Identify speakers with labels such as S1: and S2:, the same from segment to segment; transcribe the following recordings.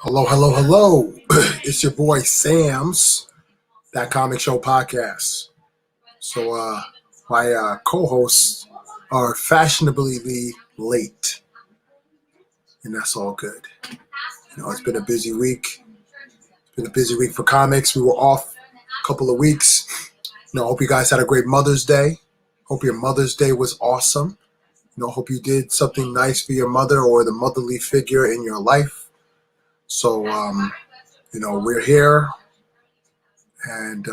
S1: Hello, hello, hello. It's your boy Sam's That Comic Show podcast. So my co-hosts are fashionably late, and that's all good. It's been a busy week. It's been a busy week for comics. We were off a couple of weeks. Hope you guys had a great Mother's Day. Hope your Mother's Day was awesome. Hope you did something nice for your mother or the motherly figure in your life. So, we're here, and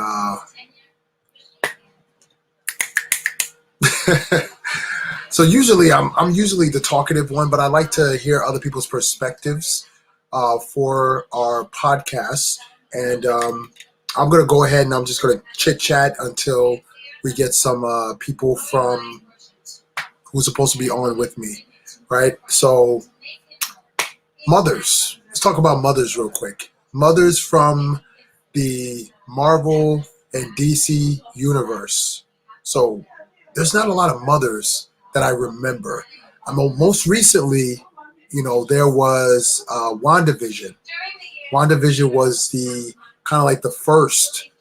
S1: so usually I'm usually the talkative one, but I like to hear other people's perspectives for our podcast. And I'm going to go ahead and I'm just going to chit chat until we get some people from who's supposed to be on with me, right? So, mothers. Let's talk about mothers real quick. Mothers from the Marvel and DC universe. So there's not a lot of mothers that I remember. Most recently, there was WandaVision. WandaVision was the kind of like the first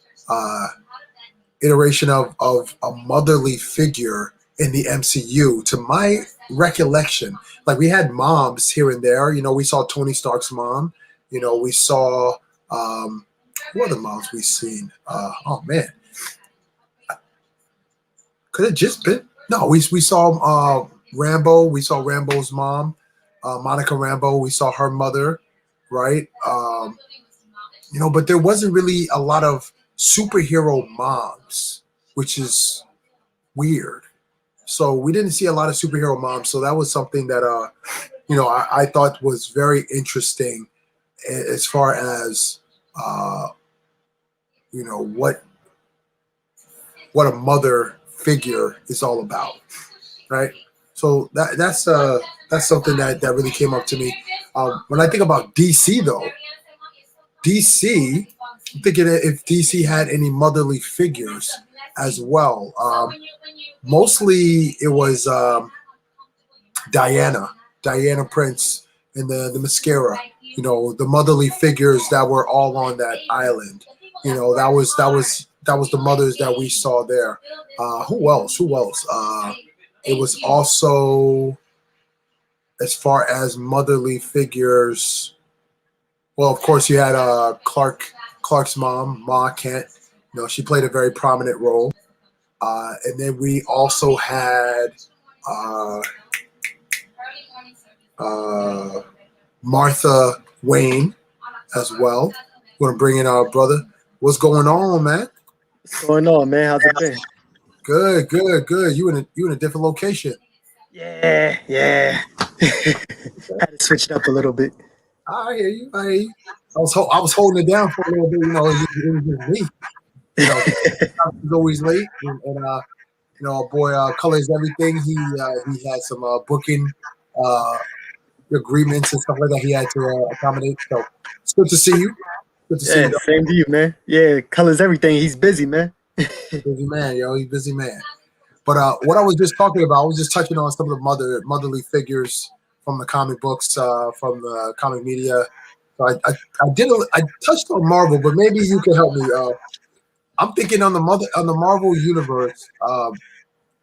S1: iteration of a motherly figure in the MCU, to my recollection. Like, we had moms here and there. We saw Tony Stark's mom. We saw who other moms we seen? Oh man, could it just been? No, we saw Rambo. We saw Rambo's mom, Monica Rambo. We saw her mother, right? But there wasn't really a lot of superhero moms, which is weird. So we didn't see a lot of superhero moms. So that was something that, I thought was very interesting as far as, what a mother figure is all about, right? So that's something that really came up to me. When I think about DC, though, I'm thinking if DC had any motherly figures as well. Mostly it was Diana Prince, and the mascara. The motherly figures that were all on that island. That was the mothers that we saw there. Who else? It was also, as far as motherly figures. Well, of course, you had Clark's mom, Ma Kent. She played a very prominent role. And then we also had Martha Wayne as well. We're going to bring in our brother. What's going on, man?
S2: What's going on, man? How's it been?
S1: Good. You in a different location?
S2: Yeah. Had to switch it up a little bit.
S1: I hear you. I was holding it down for a little bit. It was just me. He's always late, and our boy Colors Everything. He had some booking agreements and stuff like that he had to accommodate. So it's good to see you. Good to see you.
S2: Same to you, man. Yeah, Colors Everything. He's busy, man.
S1: Busy man, He's busy man. But what I was just talking about, I was just touching on some of the motherly figures from the comic books, from the comic media. So I touched on Marvel, but maybe you can help me. I'm thinking on the Marvel universe.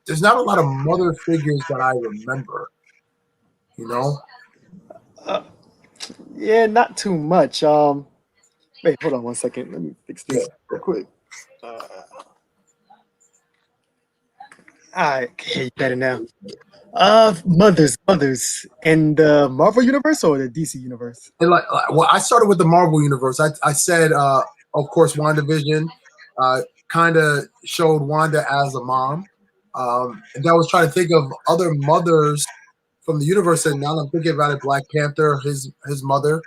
S1: There's not a lot of mother figures that I remember.
S2: Yeah, not too much. Wait, hold on one second. Let me fix this real quick. All right, okay, better now. Mothers in the Marvel universe or the DC universe?
S1: I started with the Marvel universe. I said, of course, WandaVision kind of showed Wanda as a mom. And I was trying to think of other mothers from the universe, and now I'm thinking about it. Black Panther, his mother,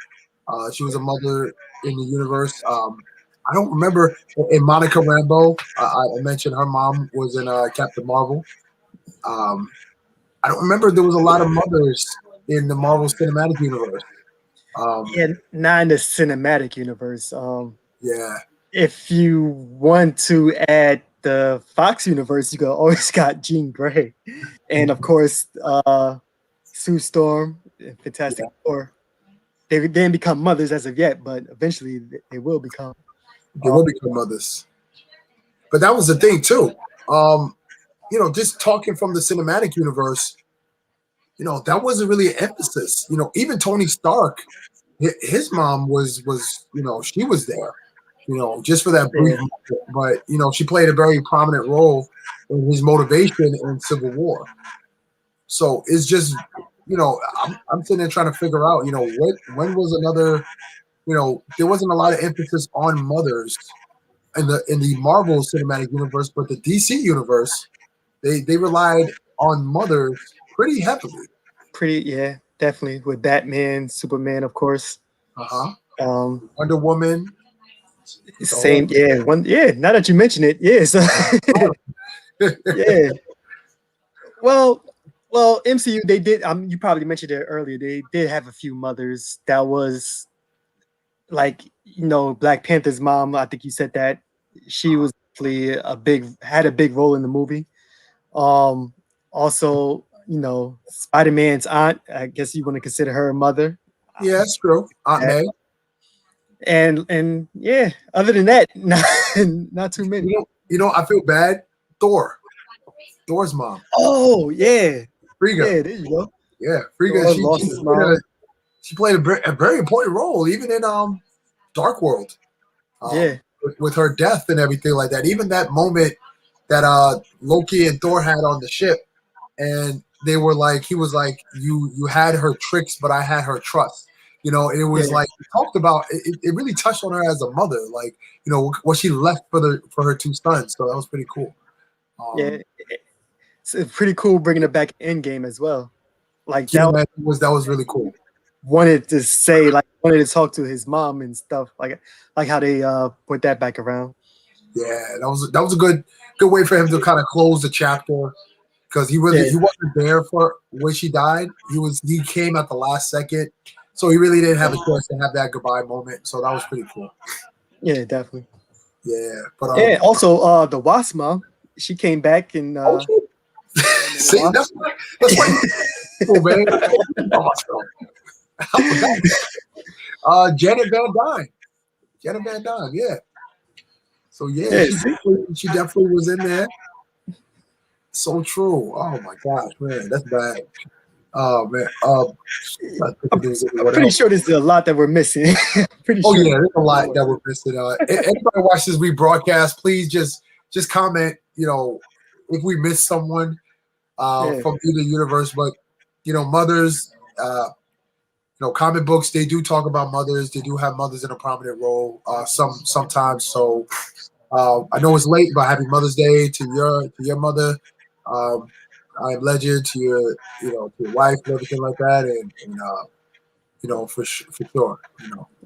S1: she was a mother in the universe. I don't remember. In Monica Rambeau, I mentioned her mom was in Captain Marvel. I don't remember there was a lot of mothers in the Marvel Cinematic Universe.
S2: Not in the cinematic universe.
S1: Yeah.
S2: If you want to add the Fox universe, you could always got Jean Grey, and of course, Sue Storm, Fantastic Four. they didn't become mothers as of yet, but eventually they will become.
S1: They will become mothers. But that was the thing too. Just talking from the cinematic universe, that wasn't really an emphasis. Even Tony Stark, his mom was she was there, just for that brief moment. But she played a very prominent role in his motivation in Civil War. So it's just, I'm sitting there trying to figure out, when was another, there wasn't a lot of emphasis on mothers in the Marvel Cinematic Universe, but the DC universe, they relied on mothers pretty heavily.
S2: Yeah, definitely with Batman, Superman, of course.
S1: Wonder Woman.
S2: Same, yeah. Now that you mention it, yes. Yeah. Well, MCU, they did. You probably mentioned it earlier. They did have a few mothers. That was like Black Panther's mom. I think you said that she was actually had a big role in the movie. Also, Spider-Man's aunt. I guess you want to consider her a mother.
S1: Yeah, that's true. Aunt May.
S2: And yeah, other than that, not too many.
S1: I feel bad. Thor's mom.
S2: Oh yeah,
S1: Frigga.
S2: Yeah, there you go.
S1: Yeah, Frigga. She played a very important role, even in Dark World.
S2: Yeah,
S1: with her death and everything like that. Even that moment that Loki and Thor had on the ship, and they were like, he was like, you had her tricks, but I had her trust. It was like talked about. It really touched on her as a mother, like what she left for her two sons. So that was pretty cool.
S2: It's pretty cool bringing it back in Endgame as well. Like
S1: that was really cool.
S2: Wanted to talk to his mom and stuff, like how they put that back around.
S1: Yeah, that was a good way for him to kind of close the chapter, because he wasn't there for when she died. He came at the last second, so he really didn't have a chance to have that goodbye moment. So that was pretty cool.
S2: Yeah, definitely.
S1: Yeah, but
S2: also the Wasp mom, she came back and
S1: see, that's cool, man. Awesome. Janet Van Dyne, yeah. So yeah, she definitely was in there. So true. Oh my gosh, man, that's bad. Oh man.
S2: I'm pretty sure there's a lot that we're missing.
S1: Yeah, there's a lot that we're missing. Anybody watch this rebroadcast, please just comment. If we missed someone from either universe, but mothers. Comic books, they do talk about mothers. They do have mothers in a prominent role sometimes. So I know it's late, but happy Mother's Day to your mother. I am legend to your to your wife and everything like that, and for sure.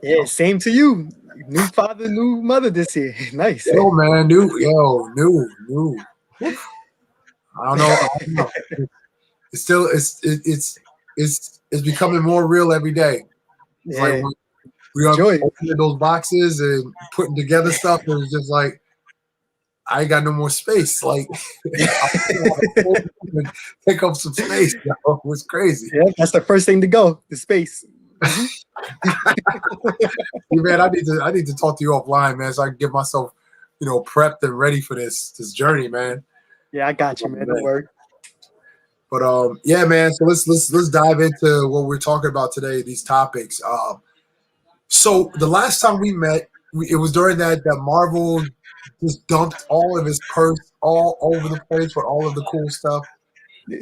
S2: Yeah, same to you. New father, new mother this year. Nice.
S1: Yo, man, new. I don't know. It's still it's becoming more real every day. It's like we are opening those boxes and putting together stuff, and it's just like I ain't got no more space. Like take up some space. It's crazy.
S2: Yeah, that's the first thing to go. The space.
S1: Man, I need to talk to you offline, man, so I can get myself, prepped and ready for this journey, man.
S2: Yeah, I got you, man. Don't worry.
S1: But yeah, man. So let's dive into what we're talking about today. These topics. So the last time we met, it was during that Marvel just dumped all of his purse all over the place with all of the cool stuff.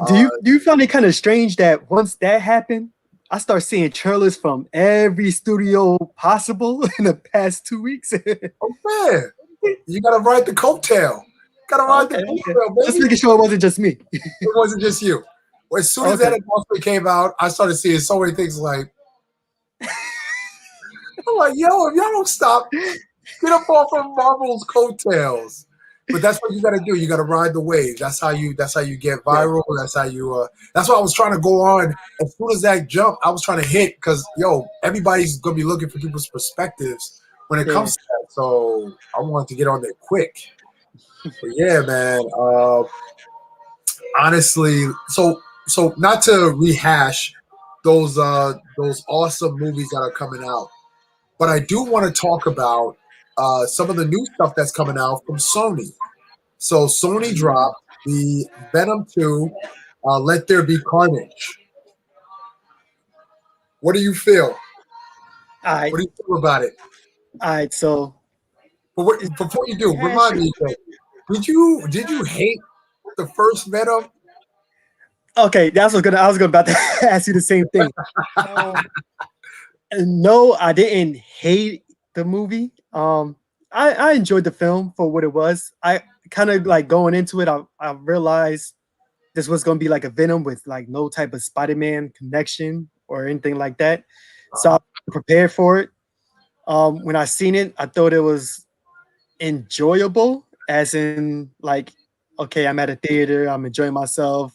S2: Do you find it kind of strange that once that happened, I start seeing trailers from every studio possible in the past 2 weeks?
S1: Oh man, you gotta ride the coattail.
S2: Just making sure it wasn't just me.
S1: It wasn't just you. As soon as that announcement came out, I started seeing so many things like, I'm like, yo, if y'all don't stop, get up off of Marvel's coattails. But that's what you got to do. You got to ride the wave. That's how you get viral. That's how you. That's why I was trying to go on. As soon as that jump, I was trying to hit because everybody's gonna be looking for people's perspectives when it comes to that. So I wanted to get on there quick. But yeah, man. Honestly, so not to rehash those awesome movies that are coming out. But I do want to talk about some of the new stuff that's coming out from Sony. So Sony dropped the Venom 2, Let There Be Carnage. What do you feel?
S2: All right,
S1: What do you feel about it?
S2: all right. So
S1: But before you do,
S2: yeah,
S1: remind
S2: sure.
S1: me again. Did you hate the first Venom?
S2: Okay, that's what I was gonna about to ask you the same thing. Um, no, I didn't hate the movie. I enjoyed the film for what it was. I kind of like going into it. I realized this was gonna be like a Venom with like no type of Spider-Man connection or anything like that. So I prepared for it. When I seen it, I thought it was enjoyable, as in like, okay, I'm at a theater, I'm enjoying myself,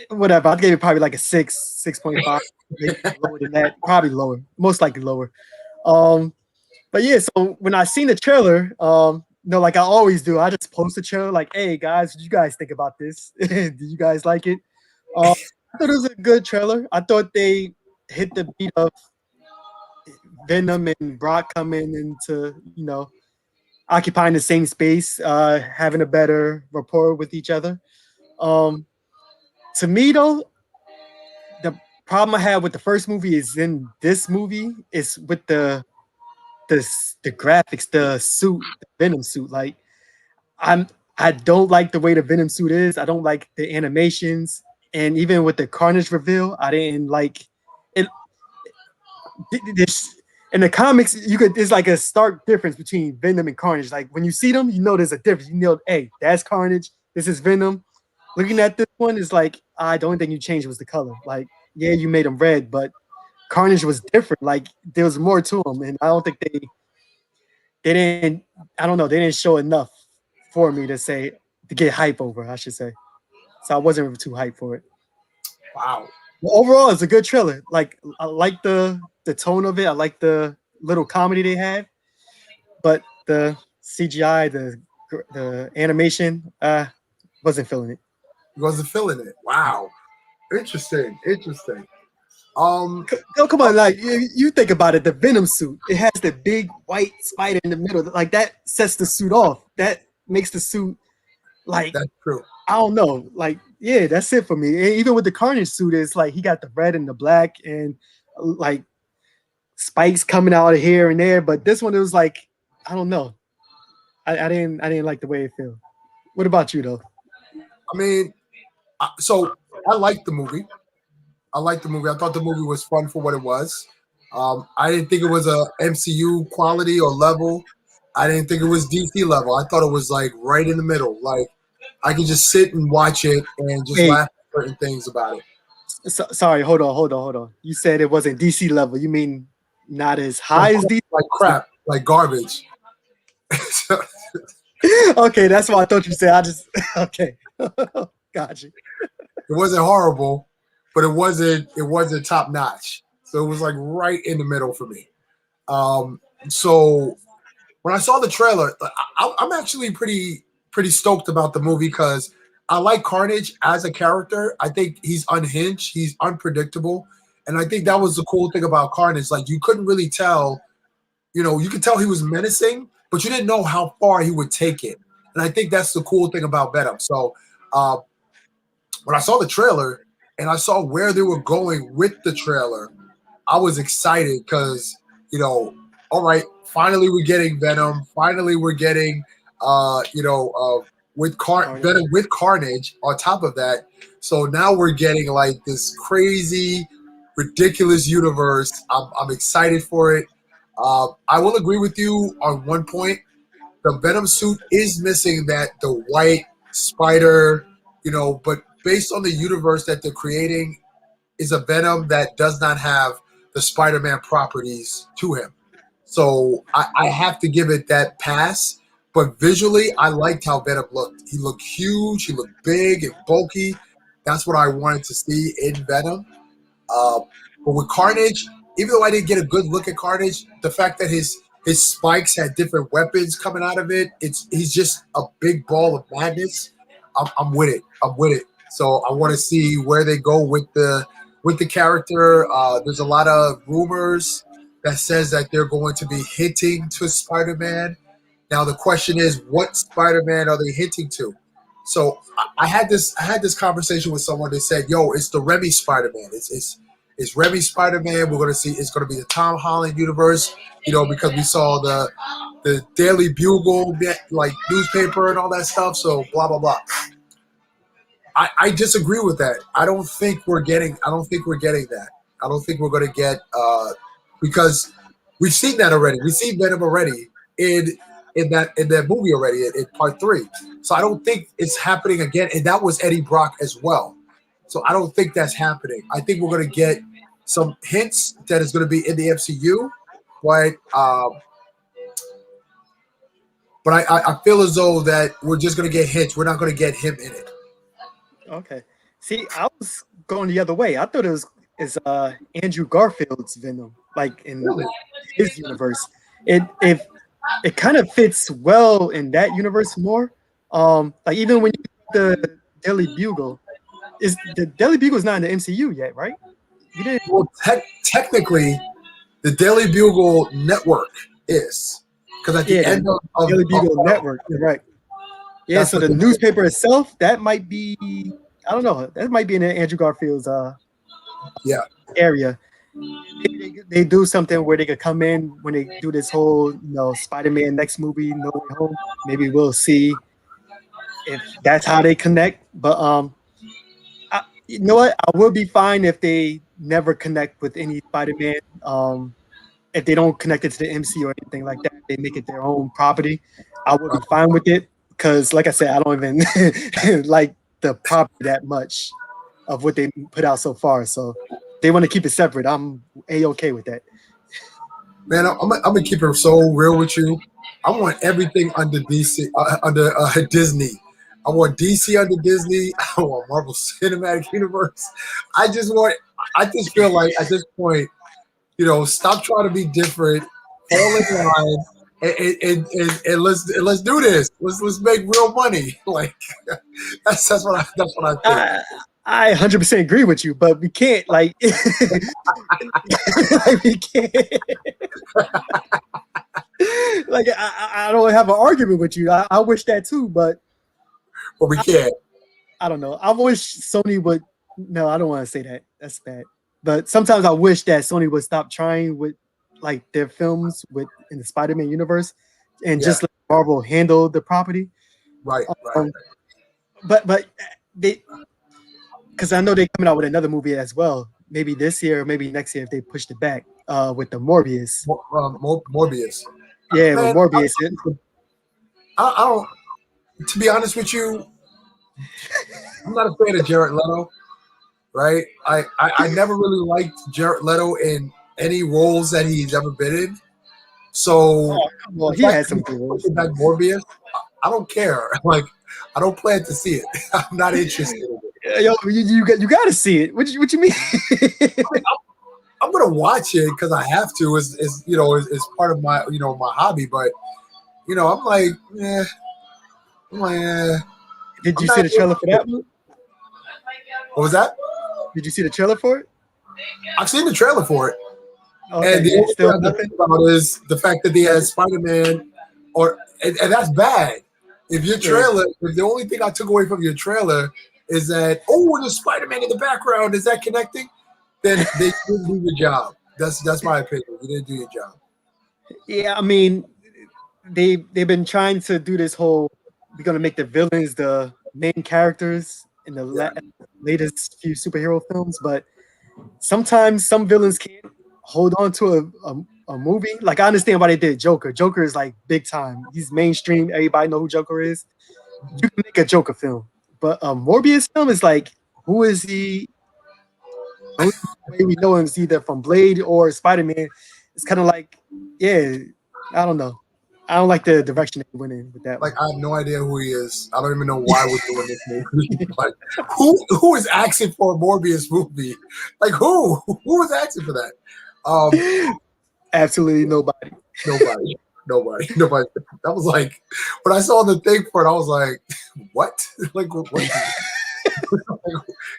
S2: whatever. I'd give it probably like a 6.5, maybe lower than that, probably lower, most likely lower. Um, but yeah, so when I seen the trailer, like I always do, I just post the trailer like, hey guys, what you guys think about this? Do you guys like it? Um, I thought it was a good trailer. I thought they hit the beat of Venom and Brock coming into, occupying the same space, having a better rapport with each other. Um, to me, though, the problem I had with the first movie is in this movie is with the graphics, the suit, the Venom suit. Like I'm, I don't like the way the Venom suit is. I don't like the animations, and even with the Carnage reveal, I didn't like it. This in the comics, you could. It's like a stark difference between Venom and Carnage. Like when you see them, you know there's a difference. You know, hey, that's Carnage. This is Venom. Looking at this one is like, the only thing you changed was the color. Like, yeah, you made them red, but Carnage was different. Like there was more to him, and I don't think they didn't. I don't know. They didn't show enough for me to say to get hype over. I should say. So I wasn't too hyped for it.
S1: Wow.
S2: But overall, it's a good trailer. Like I like the tone of it. I like the little comedy they have, but the CGI, the animation, wasn't feeling it.
S1: You wasn't feeling it. Wow. Interesting. Interesting. Um,
S2: Oh, come on, like you think about it, the Venom suit, it has the big white spider in the middle. Like that sets the suit off. That makes the suit like
S1: that's true.
S2: I don't know. Like, yeah, that's it for me. And even with the Carnage suit, it's like he got the red and the black and like spikes coming out of here and there. But this one, it was like, I don't know. I didn't like the way it felt. What about you though?
S1: I mean, so I liked the movie. I liked the movie. I thought the movie was fun for what it was. I didn't think it was a MCU quality or level. I didn't think it was DC level. I thought it was like right in the middle. Like I could just sit and watch it and just
S2: Wait,
S1: laugh at certain things about it.
S2: sorry, hold on. You said it wasn't DC level. You mean not as
S1: Like,
S2: high as DC?
S1: like crap, like garbage. So,
S2: Okay, that's what I thought you said. I just okay, gotcha.
S1: it wasn't horrible, but it wasn't top notch. So it was like right in the middle for me. So when I saw the trailer, I'm actually pretty stoked about the movie because I like Carnage as a character. I think he's unhinged, he's unpredictable, and I think that was the cool thing about Carnage. Like you couldn't really tell, you could tell he was menacing, but you didn't know how far he would take it. And I think that's the cool thing about Venom. So uh, when I saw the trailer and I saw where they were going with the trailer, I was excited because, all right, finally we're getting Venom. Finally we're getting, with
S2: Carnage.
S1: Venom with Carnage on top of that. So now we're getting like this crazy, ridiculous universe. I'm excited for it. I will agree with you on one point. The Venom suit is missing the white spider, but based on the universe that they're creating, is a Venom that does not have the Spider-Man properties to him. So I have to give it that pass. But visually, I liked how Venom looked. He looked huge. He looked big and bulky. That's what I wanted to see in Venom. Uh, but with Carnage, even though I didn't get a good look at Carnage, the fact that his spikes had different weapons coming out of it, he's just a big ball of madness. I'm with it. I'm with it. So I want to see where they go with with the character. There's a lot of rumors that says that they're going to be hinting to Spider-Man. Now the question is, what Spider-Man are they hinting to? So I had this conversation with someone that said, "Yo, it's the Remy Spider-Man. It's Remy Spider-Man. We're gonna see. It's gonna be the Tom Holland universe, because we saw the Daily Bugle like newspaper and all that stuff. So blah blah blah." I disagree with that. I don't think we're getting that. I don't think we're gonna get because we've seen that already. We've seen Venom already in that movie already in part 3. So I don't think it's happening again. And that was Eddie Brock as well. So I don't think that's happening. I think we're gonna get some hints that it's gonna be in the MCU, but I feel as though that we're just gonna get hints. We're not gonna get him in it.
S2: Okay. See, I was going the other way. I thought it was Andrew Garfield's Venom, like in his universe. It kind of fits well in that universe more. Like even when you the Daily Bugle, the Daily Bugle is not in the MCU yet, right? You didn't.
S1: Well, technically, the Daily Bugle network is because at the end of
S2: Daily Bugle network, you're right? Yeah, so the newspaper itself, that might be, I don't know, that might be in Andrew Garfield's area. They do something where they could come in when they do this whole, Spider-Man next movie, No Way Home. Maybe we'll see if that's how they connect. But you know what? I will be fine if they never connect with any Spider-Man. If they don't connect it to the MC or anything like that, they make it their own property. I would be fine with it. Because, like I said, I don't even like the property that much of what they put out so far. So they want to keep it separate. I'm A-okay with that.
S1: Man, I'm gonna keep it so real with you. I want everything under DC, under Disney. I want DC under Disney. I want Marvel Cinematic Universe. I just feel like at this point, stop trying to be different. Fall in line. And let's do this. Let's make real money. Like that's what I think.
S2: I 100% agree with you, but we can't like, we can't. Like I don't have an argument with you. I wish that too, but
S1: we can't.
S2: I don't know. I wish Sony would. No, I don't want to say that. That's bad. But sometimes I wish that Sony would stop trying with like their films in the Spider-Man universe and just let Marvel handle the property.
S1: Right.
S2: But they, because I know they're coming out with another movie as well. Maybe this year, or maybe next year if they pushed it back with the Morbius.
S1: Morbius.
S2: Yeah,
S1: Man,
S2: with Morbius.
S1: I don't. To be honest with you, I'm not a fan of Jared Leto. Right? I never really liked Jared Leto in any roles that he's ever been in. So
S2: he had some good roles.
S1: Like Morbius, I don't care. Like I don't plan to see it. I'm not interested in it.
S2: Yo, you got to see it. What you mean?
S1: I'm gonna watch it because I have to. It's part of my my hobby. But I'm like,
S2: Did you see the trailer for that one?
S1: What was that?
S2: Did you see the trailer for it?
S1: I've seen the trailer for it.
S2: Okay,
S1: and the only thing I think about is the fact that they had Spider-Man, and that's bad. If your trailer, if the only thing I took away from your trailer is that there's Spider-Man in the background, is that connecting? Then they didn't do your job. That's my opinion. You didn't do your job.
S2: Yeah, I mean, they've been trying to do this whole. We're gonna make the villains the main characters in the latest few superhero films, but sometimes some villains can't hold on to a movie. Like I understand why they did Joker. Joker is like big time. He's mainstream. Everybody know who Joker is. You can make a Joker film, but a Morbius film is like, who is he? The way we know him is either from Blade or Spider-Man. It's kind of like, I don't know. I don't like the direction they went in with that.
S1: Like I have no idea who he is. I don't even know why we're doing this movie. Like who is asking for a Morbius movie? Like who is asking for that?
S2: Absolutely nobody.
S1: Nobody. That was like when I saw the thing for it, I was like, what? Like what?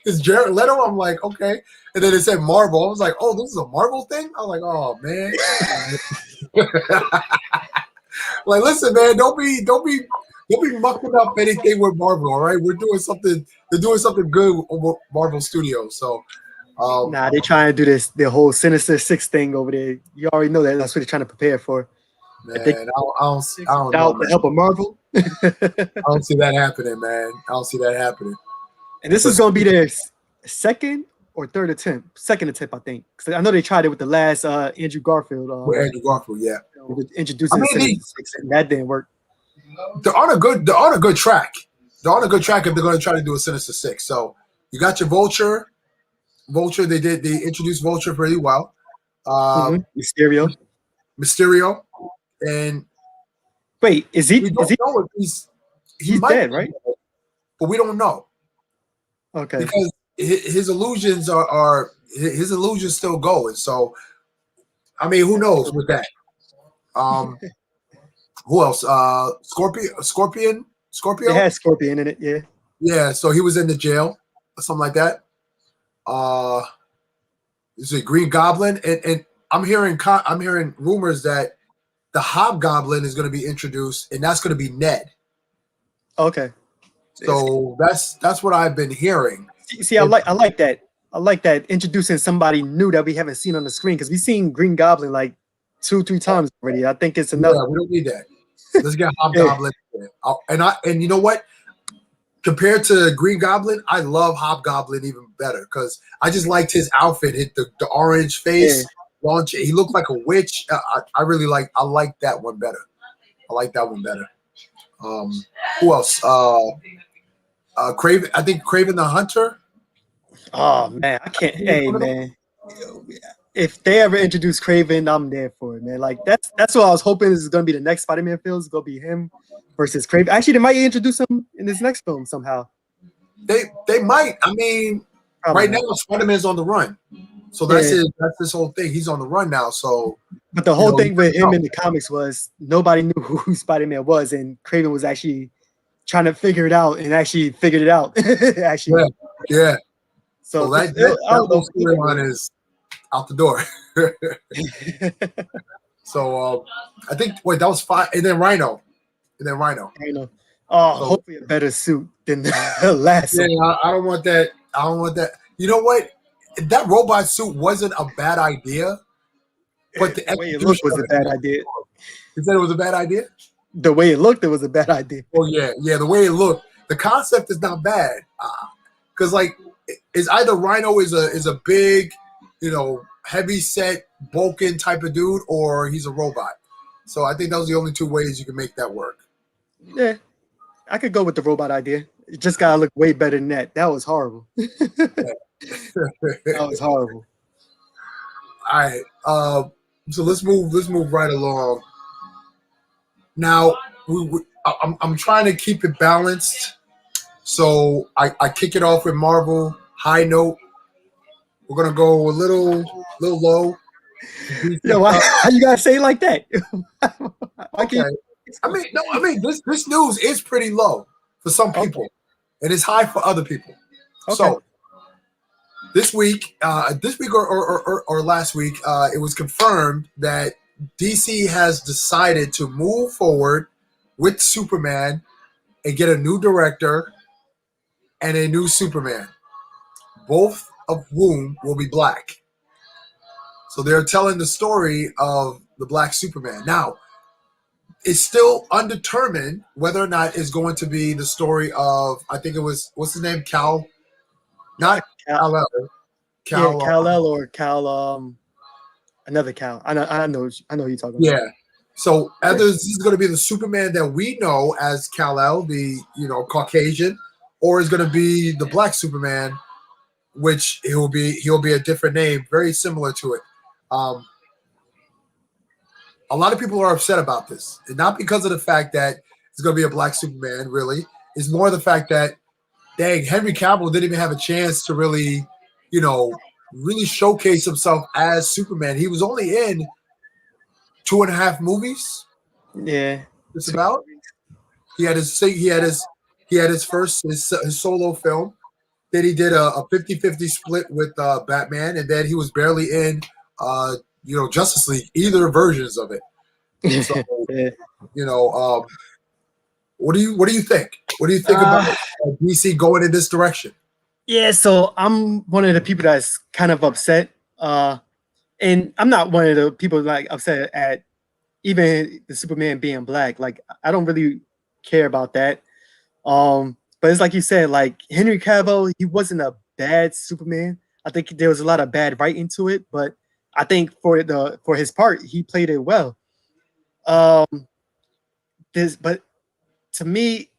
S1: It's Jared Leto. I'm like, okay. And then it said Marvel. I was like, oh, this is a Marvel thing? I was like, oh man. Like, listen, man, don't be mucking up anything with Marvel, all right? We're doing something. They're doing something good with Marvel Studios. So,
S2: Nah, they trying to do the whole Sinister Six thing over there. You already know that. That's what they're trying to prepare for.
S1: man, I don't know,
S2: Without the help of Marvel.
S1: I don't see that happening, man. I don't see that happening.
S2: And this is going to be their second or third attempt. Second attempt, I think. Because I know they tried it with the last Andrew Garfield.
S1: With Andrew Garfield, yeah.
S2: Introducing the Sinister Six, and that didn't work.
S1: They're on a good track. They're on a good track if they're going to try to do a Sinister Six. So you got your Vulture. They introduced Vulture pretty well. Mysterio. And
S2: wait, is he?
S1: We don't know if he's
S2: dead, right?
S1: But we don't know.
S2: Okay.
S1: Because his illusions are his illusions still going. So, I mean, who knows with that? Who else? Scorpion.
S2: It has Scorpion in it, yeah.
S1: Yeah, so he was in the jail or something like that. Is it Green Goblin? And I'm hearing rumors that the Hobgoblin is going to be introduced, and that's going to be Ned.
S2: Okay.
S1: So that's what I've been hearing.
S2: See, I like that. I like that, introducing somebody new that we haven't seen on the screen, because we've seen Green Goblin like 2-3 times already. I think it's enough.
S1: Yeah, we don't need that. Let's get Hobgoblin. And you know what? Compared to Green Goblin, I love Hobgoblin even better because I just liked his outfit, the orange face, launch. He looked like a witch. I like that one better. I like that one better. Who else? Craven. I think Craven the Hunter.
S2: Oh man, I can't. Hey man, if they ever introduce Craven, I'm there for it, man. Like that's what I was hoping is going to be the next Spider-Man film. It's going to be him versus Craven. Actually, they might introduce him in this next film somehow.
S1: They might. I mean, right now Spider-Man's on the run, so that's this whole thing. He's on the run now. So,
S2: but the whole thing with him in the comics was nobody knew who Spider-Man was, and Craven was actually trying to figure it out, and actually figured it out. Actually,
S1: yeah.
S2: So
S1: that whole storyline is out the door. So I think that was 5, and then Rhino.
S2: Oh, so, hopefully a better suit than the last.
S1: Yeah, I don't want that. You know what? That robot suit wasn't a bad idea, but the
S2: way it looked was a bad idea.
S1: You said it was a bad idea?
S2: The way it looked, it was a bad idea.
S1: Oh yeah. The way it looked, the concept is not bad. Because is either Rhino is a big, heavy set, bulking type of dude, or he's a robot. So I think those are the only two ways you can make that work.
S2: Yeah, I could go with the robot idea. It just gotta look way better than that. That was horrible. That was horrible.
S1: All right. So let's move right along. Now I'm trying to keep it balanced. So I kick it off with Marvel, high note. We're gonna go a little low.
S2: Yo, why you gotta say it like that?
S1: Okay. This news is pretty low for some people, and it's high for other people. Okay. So this week or last week, it was confirmed that DC has decided to move forward with Superman and get a new director and a new Superman, both of whom will be black. So they're telling the story of the black Superman. Now, it's still undetermined whether or not it's going to be the story of, I think it was, what's his name? Kal-el. Yeah,
S2: Kal-el or Kal, another Kal. I know who you're talking about.
S1: Yeah. So either this is going to be the Superman that we know as Kal-el, the Caucasian, or is going to be the black Superman, which he'll be a different name, very similar to it. A lot of people are upset about this, and not because of the fact that it's going to be a black Superman. Really, it's more the fact that, dang, Henry Cavill didn't even have a chance to really, really showcase himself as Superman. He was only in 2.5 movies.
S2: Yeah,
S1: it's about. He had his first solo film, Then he did a 50-50 split with Batman, and then he was barely in Justice League, either versions of it. So
S2: Yeah.
S1: what do you think? What do you think about DC going in this direction?
S2: Yeah, so I'm one of the people that's kind of upset. And I'm not one of the people like upset at even the Superman being black. Like I don't really care about that. But it's like you said, like Henry Cavill, he wasn't a bad Superman. I think there was a lot of bad writing to it, but I think for his part, he played it well. But to me,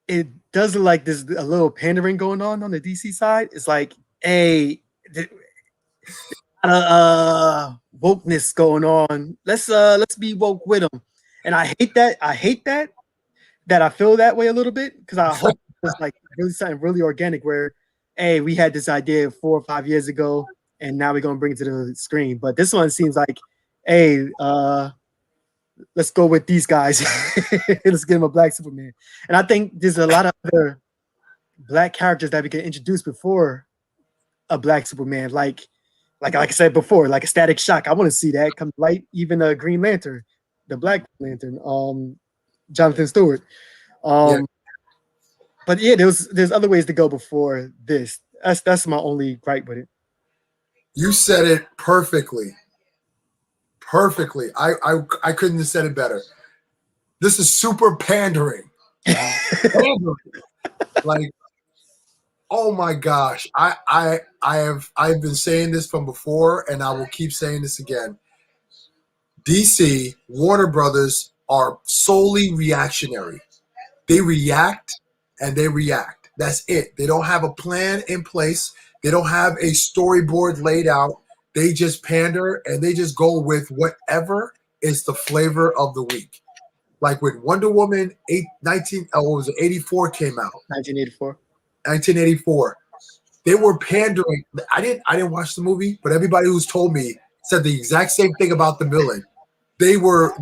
S2: it does look like there's a little pandering going on the DC side. It's like, hey, wokeness going on. Let's be woke with them. And I hate that. I hate that I feel that way a little bit because I hope it's like really something really organic where, hey, we had this idea 4 or 5 years ago and now we're gonna bring it to the screen. But this one seems like, hey, let's go with these guys. Let's give him a black Superman. And I think there's a lot of other black characters that we can introduce before a black Superman, like I said before, like a Static Shock. I want to see that come to light. Even a Green Lantern, the Black Lantern, Jonathan Stewart.
S1: Yeah.
S2: But yeah, there's other ways to go before this. That's my only gripe with it.
S1: You said it perfectly. Perfectly. I couldn't have said it better. This is super pandering. Pandering. Like, oh my gosh. I've been saying this from before, and I will keep saying this again. DC, Warner Brothers are solely reactionary. They react and they react. That's it. They don't have a plan in place. They don't have a storyboard laid out. They just pander and they just go with whatever is the flavor of the week. Like when Wonder Woman 84 came out.
S2: 1984.
S1: 1984. They were pandering. I didn't watch the movie, but everybody who's told me said the exact same thing about the villain. They were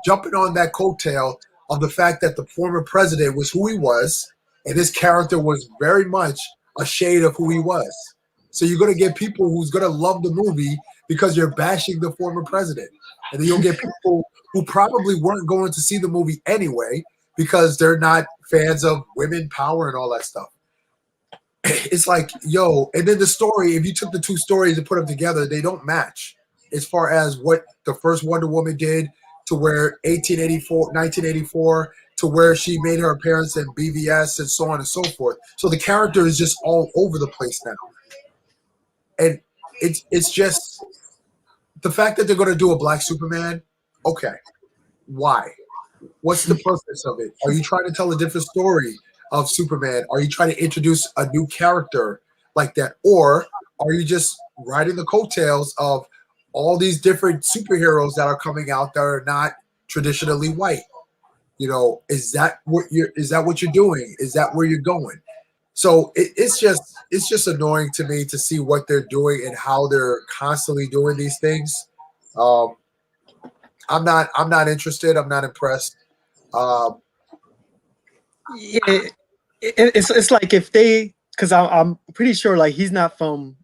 S1: jumping on that coattail of the fact that the former president was who he was, and his character was very much a shade of who he was. So you're going to get people who's going to love the movie because you're bashing the former president. And then you'll get people who probably weren't going to see the movie anyway because they're not fans of women power and all that stuff. It's like, yo, and then the story, if you took the two stories and put them together, they don't match as far as what the first Wonder Woman did to where 1984 to where she made her appearance in BVS and so on and so forth. So the character is just all over the place now. And it's just the fact that they're going to do a black Superman. Okay, why? What's the purpose of it? Are you trying to tell a different story of Superman? Are you trying to introduce a new character like that? Or are you just riding the coattails of all these different superheroes that are coming out that are not traditionally white? You know, is that what you're doing? Is that where you're going? So it's just annoying to me to see what they're doing and how they're constantly doing these things. I'm not interested. I'm not impressed.
S2: Yeah, it's like if they, because I'm pretty sure like he's not from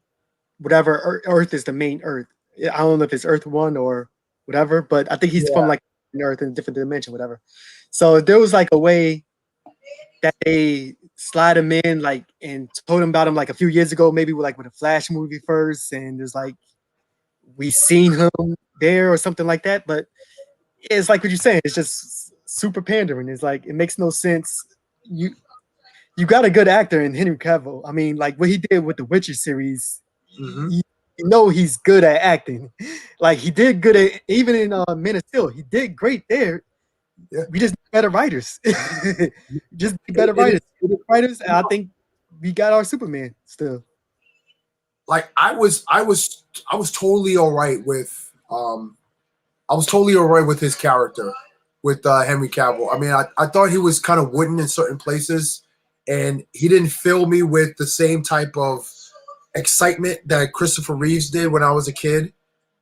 S2: whatever Earth is the main Earth. I don't know if it's Earth 1 or whatever, but I think he's from like an Earth in a different dimension, whatever. So there was like a way that they slide him in, like, and told him about him like a few years ago, maybe with a Flash movie first, and there's like we seen him there or something like that. But it's like what you're saying. It's just super pandering. It's like it makes no sense. You got a good actor in Henry Cavill. I mean, like what he did with the Witcher series.
S1: Mm-hmm.
S2: You know he's good at acting. Like he did good at even in Men of Steel. He did great there. Yeah. We just need better writers. Just better writers. And I think we got our Superman still.
S1: Like I was totally all right with his character with Henry Cavill. I mean, I thought he was kind of wooden in certain places, and he didn't fill me with the same type of excitement that Christopher Reeves did when I was a kid.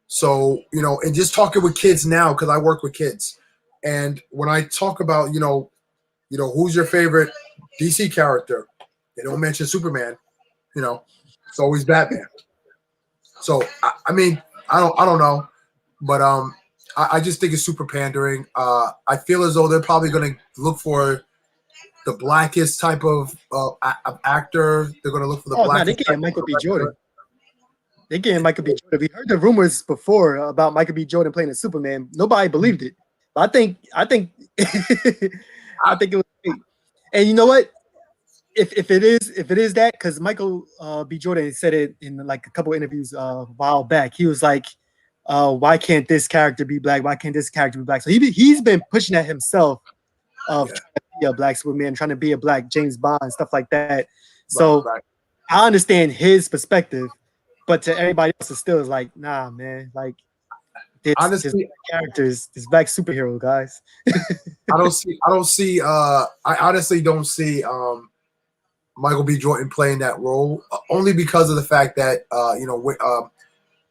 S1: So, you know, and just talking with kids now, because I work with kids, and when I talk about, you know, who's your favorite DC character, They don't mention Superman. You know, it's always Batman. So I mean, I don't know, but I just think it's super pandering. I feel as though they're probably going to look for the blackest type of actor. They're going to look for the
S2: Oh no, they
S1: blackest type
S2: getting Michael
S1: of
S2: B.
S1: director.
S2: Jordan. They getting Michael B. Jordan. We heard the rumors before about Michael B. Jordan playing a Superman. Nobody believed it. But I think I think it was great. And you know what? If it is that, because Michael B. Jordan said it in like a couple of interviews a while back. He was like, why can't this character be black? Why can't this character be black? So he's been pushing that himself of trying to be a black Superman, trying to be a black James Bond, stuff like that. So
S1: Right.
S2: I understand his perspective, but to everybody else, it still is like, nah, man, like this
S1: Honestly,
S2: characters, this black superhero guys.
S1: I don't see. I honestly don't see Michael B. Jordan playing that role, only because of the fact that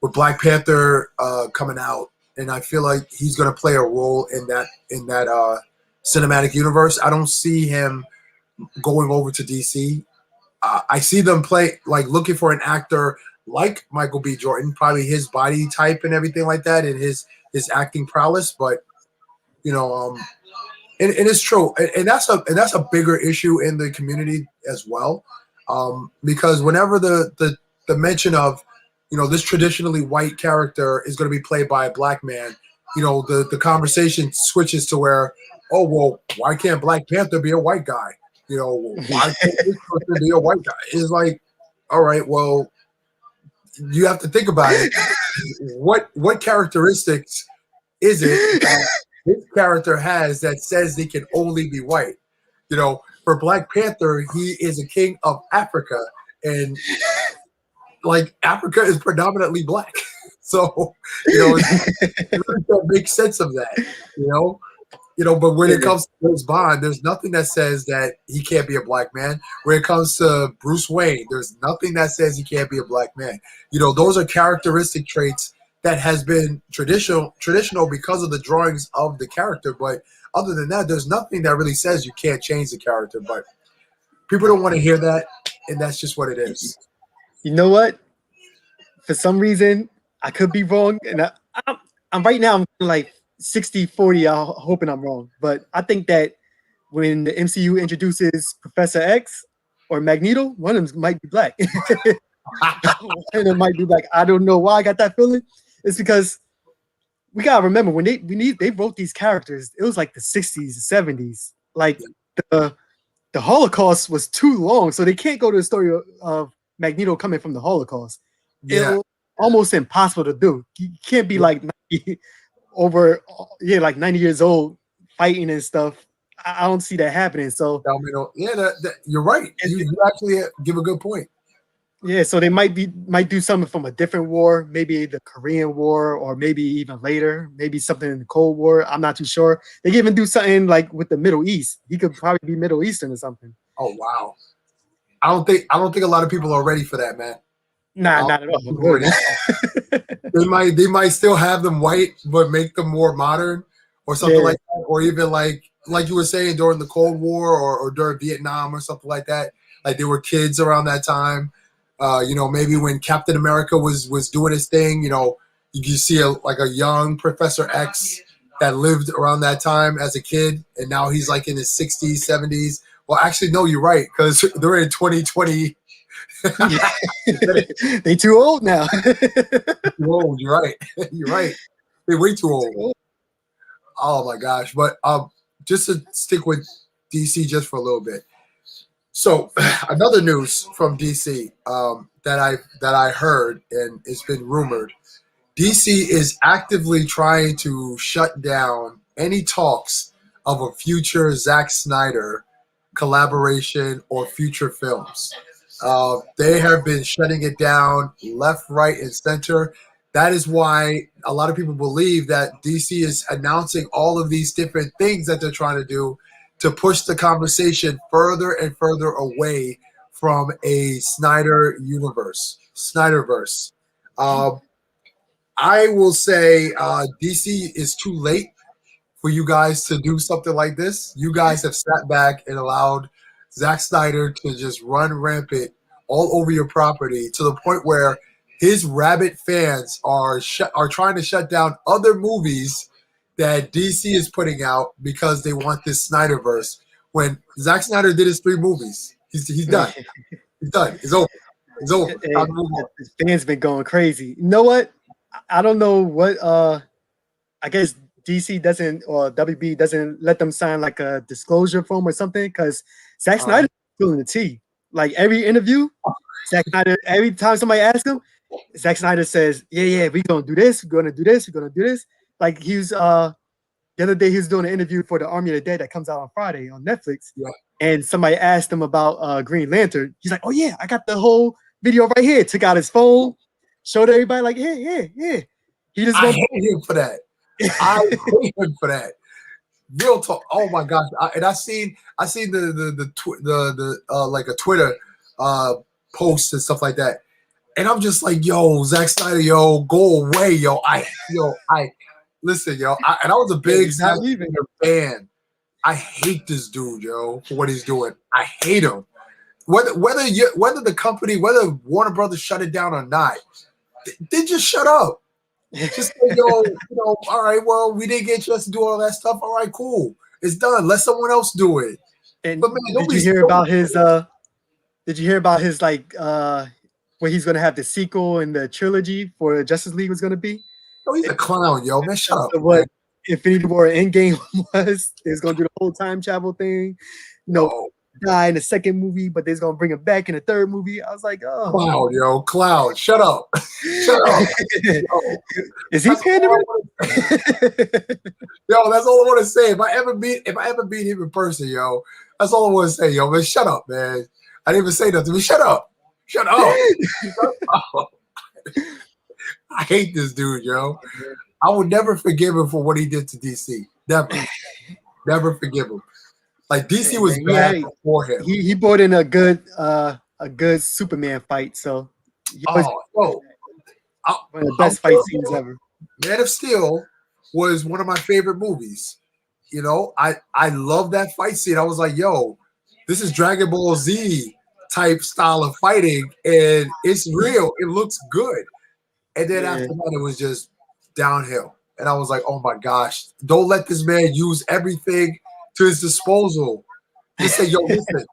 S1: with Black Panther coming out, and I feel like he's going to play a role in that cinematic universe. I don't see him going over to DC. I see them looking for an actor like Michael B. Jordan, probably his body type and everything like that, and his acting prowess. But and it's true, and that's a bigger issue in the community as well, because whenever the mention of this traditionally white character is going to be played by a black man, the conversation switches to where, oh well, why can't Black Panther be a white guy? Why can't this person be a white guy? It's like, all right, well, you have to think about it. What characteristics is it that this character has that says he can only be white? For Black Panther, he is a king of Africa, and like Africa is predominantly black. So, that makes sense of that, but when it comes to James Bond, there's nothing that says that he can't be a black man. When it comes to Bruce Wayne, there's nothing that says he can't be a black man. Those are characteristic traits that has been traditional because of the drawings of the character. But other than that, there's nothing that really says you can't change the character. But people don't want to hear that, and that's just what it is.
S2: You know what? For some reason, I could be wrong, and I'm right now. I'm like 60-40. I'm hoping I'm wrong, but I think that when the MCU introduces Professor X or Magneto, one of them might be black. One of them might be black. I don't know why I got that feeling. It's because we gotta remember when they wrote these characters, it was like the 60s, 70s. Like the Holocaust was too long, so they can't go to the story of Magneto coming from the Holocaust.
S1: Yeah.
S2: It's almost impossible to do. You can't be like 90 years old fighting and stuff. I don't see that happening. So
S1: you're right. You actually give a good point.
S2: Yeah, so they might do something from a different war, maybe the Korean War, or maybe even later, maybe something in the Cold War. I'm not too sure. They could even do something like with the Middle East. He could probably be Middle Eastern or something.
S1: Oh wow! I don't think a lot of people are ready for that, man.
S2: Nah, not at
S1: all. They might still have them white, but make them more modern or something like that, or even like you were saying during the Cold War or during Vietnam or something like that. Like they were kids around that time. Maybe when Captain America was doing his thing, you see a young Professor X that lived around that time as a kid, and now he's like in his 60s, 70s. Well, actually, no, you're right, because they're in 2020.
S2: They too old now.
S1: Too old, you're right. You're right. They're way too old. Oh my gosh! But just to stick with DC just for a little bit. So another news from DC that I heard, and it's been rumored, DC is actively trying to shut down any talks of a future Zack Snyder collaboration or future films. They have been shutting it down left, right, and center. That is why a lot of people believe that DC is announcing all of these different things that they're trying to do to push the conversation further and further away from a Snyder universe, Snyderverse. I will say DC is too late for you guys to do something like this. You guys have sat back and allowed Zack Snyder to just run rampant all over your property to the point where his rabid fans are trying to shut down other movies that DC is putting out because they want this Snyderverse. When Zack Snyder did his 3 movies, he's done. He's done. It's over. It's over. Time to move on.
S2: His fans been going crazy. You know what? I don't know what. I guess DC doesn't or WB doesn't let them sign like a disclosure form or something because Zack Snyder feeling the tea. Like every interview, Zack Snyder. Every time somebody asks him, Zack Snyder says, "Yeah, we're gonna do this. We're gonna do this. We're gonna do this." Like he's the other day he was doing an interview for the Army of the Dead that comes out on Friday on Netflix, and somebody asked him about Green Lantern. He's like, "Oh yeah, I got the whole video right here." Took out his phone, showed everybody like, "Yeah." He just
S1: I hate him for that. I hate him for that. Real talk. Oh my gosh! I seen the like a Twitter post and stuff like that. And I'm just like, yo, Zack Snyder, yo, go away, yo. Listen, yo. And I was a big Zack Snyder fan. I hate this dude, yo, for what he's doing. I hate him. Whether the company, whether Warner Brothers shut it down or not, they just shut up. Just say, yo, all right, well, we didn't get a chance to do all that stuff. All right, cool. It's done. Let someone else do it.
S2: And but man, did you hear about his like where he's gonna have the sequel and the trilogy for Justice League was gonna be?
S1: No, he's a clown, yo. Man, shut up.
S2: What Infinity War Endgame was? They're gonna do the whole time travel thing. Die in the second movie, but they're gonna bring him back in the third movie. I was like, oh,
S1: Cloud, shut up. Shut up.
S2: Is he pandering?
S1: Yo, that's all I want to say. If I ever meet him in person, yo, that's all I want to say, yo, man. Shut up, man. I didn't even say nothing. But shut up. Shut up. Shut up. I hate this dude, yo. I would never forgive him for what he did to DC. Never forgive him. Like DC was bad before him.
S2: He brought in a good Superman fight. So
S1: one
S2: of the best fight scenes ever.
S1: Man of Steel was one of my favorite movies. I love that fight scene. I was like, yo, this is Dragon Ball Z type style of fighting, and it's real. It looks good. And then after that, it was just downhill. And I was like, oh my gosh, don't let this man use everything to his disposal. Just say, yo, listen,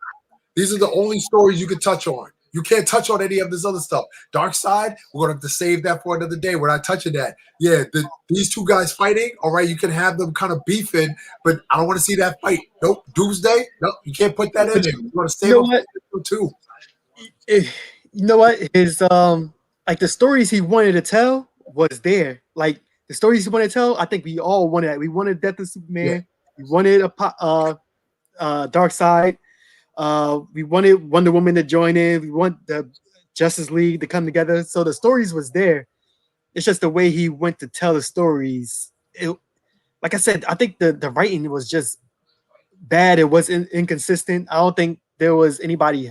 S1: these are the only stories you can touch on. You can't touch on any of this other stuff. Dark Side, we're going to have to save that for another day. We're not touching that. Yeah, these two guys fighting, all right, you can have them kind of beefing, but I don't want to see that fight. Nope. Doomsday, nope, you can't put that in there. You want to save them too.
S2: You know what? His like the stories he wanted to tell was there. Like the stories he wanted to tell, I think we all wanted that. We wanted Death of Superman. Yeah. We wanted a Dark Side. We wanted Wonder Woman to join in. We want the Justice League to come together. So the stories was there. It's just the way he went to tell the stories. Like I said, I think the writing was just bad. It was inconsistent. I don't think there was anybody.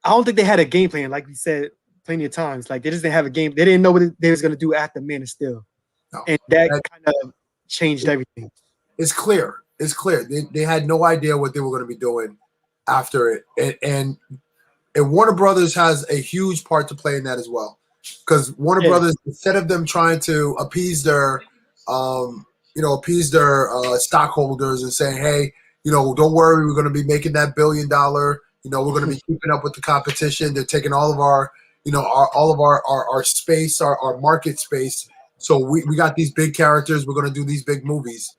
S2: I don't think they had a game plan. Like we said plenty of times. Like they just didn't have a game. They didn't know what they was going to do after Man of Steel. No, and that kind of changed everything.
S1: It's clear. It's clear. They had no idea what they were going to be doing after it. And Warner Brothers has a huge part to play in that as well. Because Warner Brothers, instead of them trying to appease their stockholders and saying, hey, don't worry, we're going to be making that $1 billion. We're going to be keeping up with the competition. They're taking all of our, our space, our market space. So we got these big characters. We're going to do these big movies.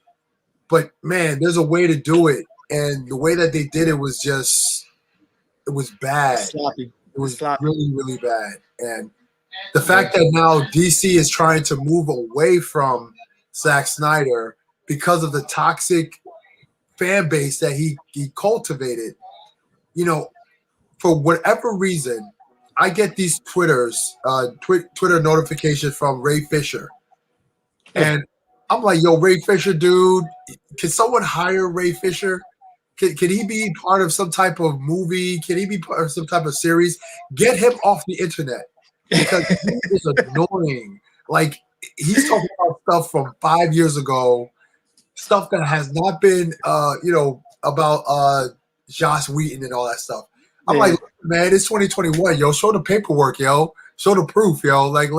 S1: But man, there's a way to do it, and the way that they did it was bad.
S2: Sloppy.
S1: It was sloppy. Really, really bad. And the fact that now DC is trying to move away from Zack Snyder because of the toxic fan base that he cultivated, for whatever reason, I get these Twitter notifications from Ray Fisher, and I'm like, yo, Ray Fisher, dude, can someone hire Ray Fisher? Can he be part of some type of movie? Can he be part of some type of series? Get him off the internet because he is annoying. Like, he's talking about stuff from 5 years ago, stuff that has not been, about Joss Whedon and all that stuff. I'm like, man, it's 2021, yo. Show the paperwork, yo. Show the proof, yo. Like,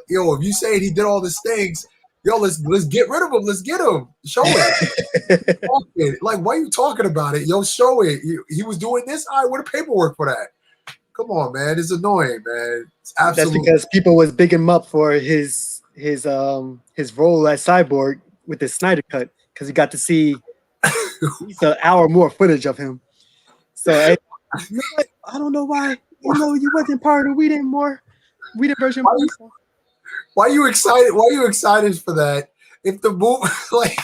S1: yo, if you say he did all these things, yo, let's get rid of him. Let's get him. Show it. Like, why are you talking about it? Yo, show it. He was doing this. All right, what the paperwork for that? Come on, man. It's annoying, man. It's absolutely.
S2: That's because people was bigging him up for his role as Cyborg with the Snyder cut, because he got to see an hour more footage of him. So I don't know why. You wasn't part of the Whedon version.
S1: Why are you excited? Why are you excited for that? If the movie, like,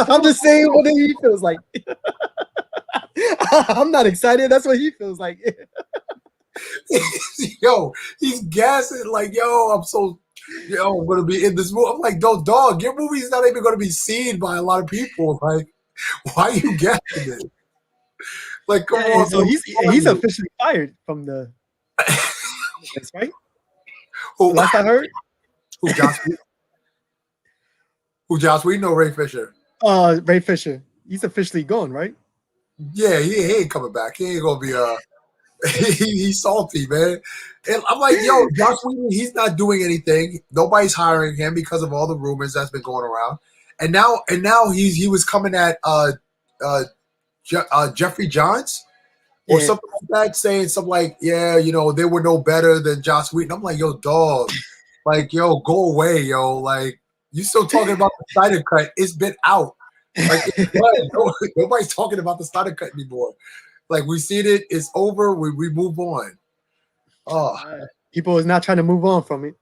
S2: I'm just saying what he feels like. I'm not excited. That's what he feels like.
S1: Yo, he's gassing like, I'm gonna be in this movie. I'm like, dog, your movie's not even gonna be seen by a lot of people. Like, why are you gassing it? Like, come on.
S2: So he's officially fired from the. That's right. Last I heard.
S1: Who, Joss Whedon? Who, Joss Whedon or Ray Fisher?
S2: Ray Fisher. He's officially gone, right?
S1: Yeah, he ain't coming back. He ain't gonna be he's salty, man. And I'm like, yo, Joss Whedon, he's not doing anything. Nobody's hiring him because of all the rumors that's been going around. And now he was coming at Jeffrey Johns or something like that, saying something like, they were no better than Joss Whedon. I'm like, yo, dog, like, yo, go away, yo. Like, you still talking about the Snyder cut? It's been out. Like, nobody's talking about the Snyder cut anymore. Like, we seen it. It's over. We move on.
S2: People is not trying to move on from it.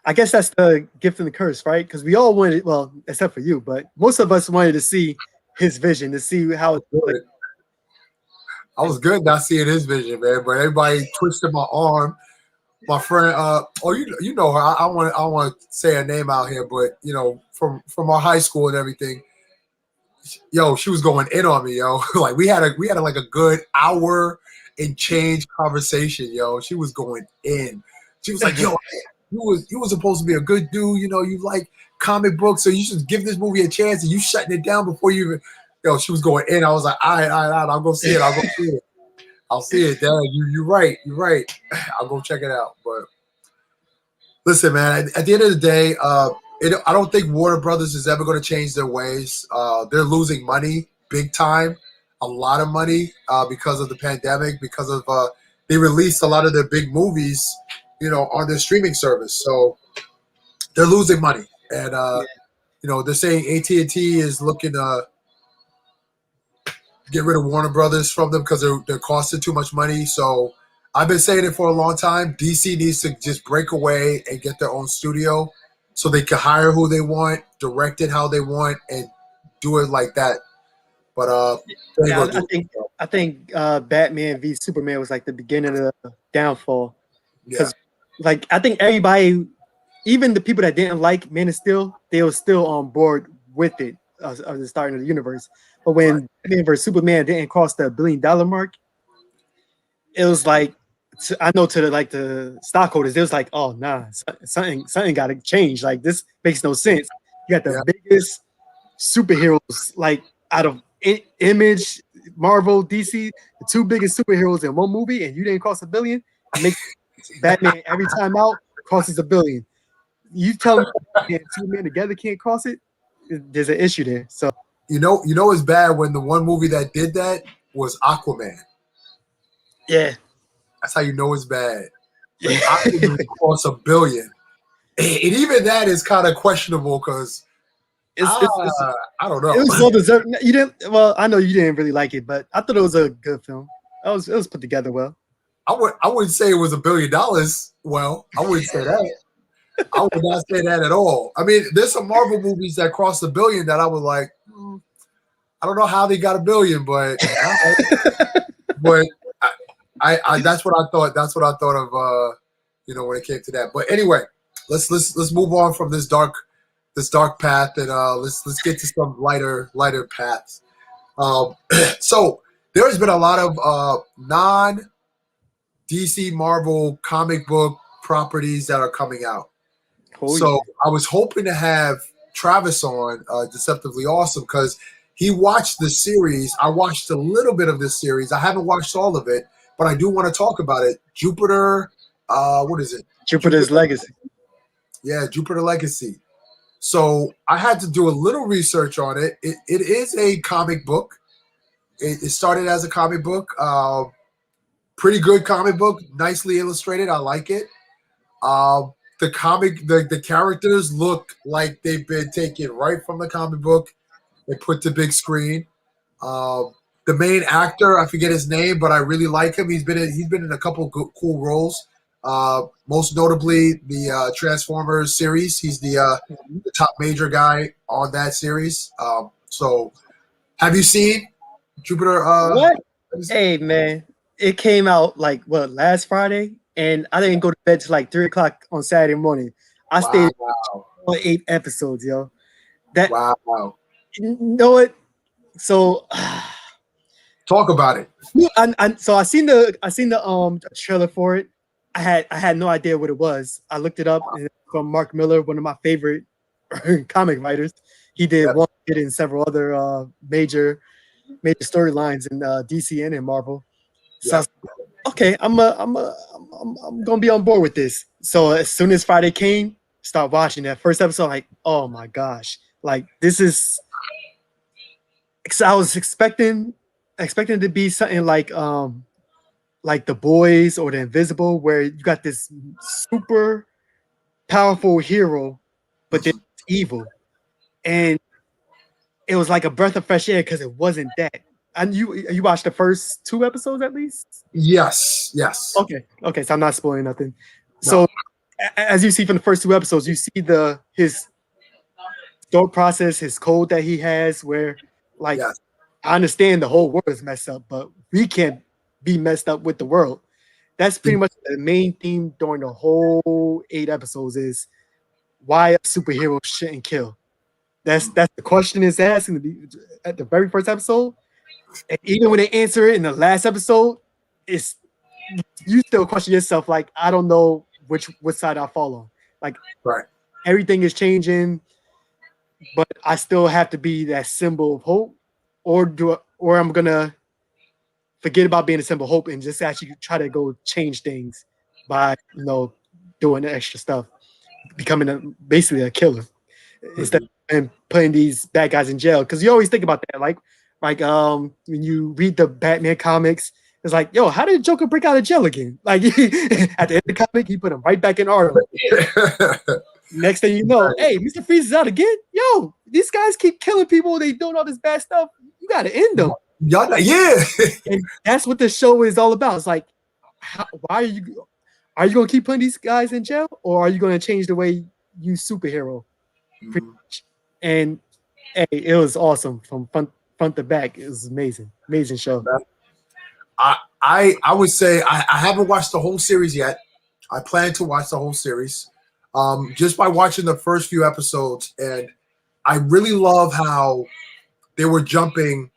S2: I guess that's the gift and the curse, right? Because we all wanted, well, except for you, but most of us wanted to see his vision, to see how it's going.
S1: I was good not seeing his vision, man. But everybody twisted my arm. My friend, you know her. I want to say her name out here, but from our high school and everything. Yo, she was going in on me, yo. Like, we had like a good hour and change conversation, yo. She was going in. She was like, yo, you was supposed to be a good dude, you like comic books, so you should give this movie a chance, and you shutting it down before you even. Yo, she was going in. I was like, all right, I'll go see it. I'll see it, Dad. You're right. I'll go check it out. But listen, man, at the end of the day, I don't think Warner Brothers is ever going to change their ways. They're losing money big time, a lot of money because of the pandemic, because of they released a lot of their big movies, on their streaming service. So they're losing money. And, they're saying AT&T is looking to get rid of Warner Brothers from them because they're costing too much money. So I've been saying it for a long time. DC needs to just break away and get their own studio so they can hire who they want, direct it how they want, and do it like that. But
S2: I think Batman v Superman was like the beginning of the downfall. Because I think everybody, even the people that didn't like Man of Steel, they were still on board with it of the starting of the universe. But when Batman vs Superman didn't cross the $1 billion mark, it was like, I know to the stockholders, they was like, oh nah, something got to change. Like, this makes no sense. You got the biggest superheroes, like, out of Image, Marvel, DC, the two biggest superheroes in one movie, and you didn't cross $1 billion. Makes Batman every time out crosses $1 billion. You tell me Superman together can't cross it? There's an issue there. So
S1: it's bad when the one movie that did that was Aquaman.
S2: Yeah.
S1: That's how you know it's bad. Like, Aquaman costs $1 billion. And even that is kind of questionable because I don't know.
S2: It was well deserved. You didn't. Well, I know you didn't really like it, but I thought it was a good film. It was put together well.
S1: I wouldn't say it was $1 billion. Well, I wouldn't say that. I would not say that at all. I mean, there's some Marvel movies that crossed $1 billion that I was like, I don't know how they got $1 billion, but I that's what I thought. That's what I thought of. When it came to that. But anyway, let's move on from this dark path and let's get to some lighter paths. So there's been a lot of non DC Marvel comic book properties that are coming out. I was hoping to have Travis on Deceptively Awesome because he watched the series. I watched a little bit of this series. I haven't watched all of it, but I do want to talk about it. Jupiter, what is it?
S2: Jupiter's Legacy.
S1: Yeah, Jupiter Legacy. So I had to do a little research on it. It is a comic book. It started as a comic book. Pretty good comic book, nicely illustrated. I like it. The characters look like they've been taken right from the comic book. They put the big screen. The main actor, I forget his name, but I really like him. He's been in a couple cool roles. Most notably, the Transformers series. He's the top major guy on that series. So, have you seen Jupiter?
S2: What? Hey man, it came out like what last Friday, and I didn't go to bed till like 3 o'clock on Saturday morning. I stayed on 8 episodes, yo. That
S1: wow.
S2: You know what? So
S1: talk about it.
S2: So I seen the trailer for it. I had no idea what it was. I looked it up from Mark Miller, one of my favorite comic writers. He did one hit in several other major storylines in DC and in Marvel. So I was like, okay, I'm gonna be on board with this. So as soon as Friday came, start watching that first episode. Like, oh my gosh, like this is. Cause I was expecting it to be something like The Boys or The Invisible, where you got this super powerful hero, but then evil, and it was like a breath of fresh air because it wasn't that. And you watched the first 2 episodes at least?
S1: Yes.
S2: Okay. So I'm not spoiling nothing. No. So as you see from the first 2 episodes, you see his thought process, his code that he has, where I understand the whole world is messed up, but we can't be messed up with the world. That's pretty much the main theme during the whole 8 episodes is why a superhero shouldn't kill. That's the question is asked at the very first episode. And even when they answer it in the last episode, you still question yourself, like, I don't know which side I fall on. Like, everything is changing, but I still have to be that symbol of hope, or I'm gonna forget about being a symbol of hope and just actually try to go change things by doing the extra stuff, becoming basically a killer instead of putting these bad guys in jail. Because you always think about that, like when you read the Batman comics, it's like, yo, how did Joker break out of jail again? Like at the end of the comic, he put him right back in Arkham. Next thing you know, hey, Mr. Freeze is out again. Yo, these guys keep killing people. They doing all this bad stuff. You got to end them.
S1: Yeah.
S2: And that's what the show is all about. It's like, why are you going to keep putting these guys in jail, or are you going to change the way you superhero? And hey, it was awesome from front to back. It was amazing show.
S1: I would say I haven't watched the whole series yet. I plan to watch the whole series. Just by watching the first few episodes, and I really love how they were jumping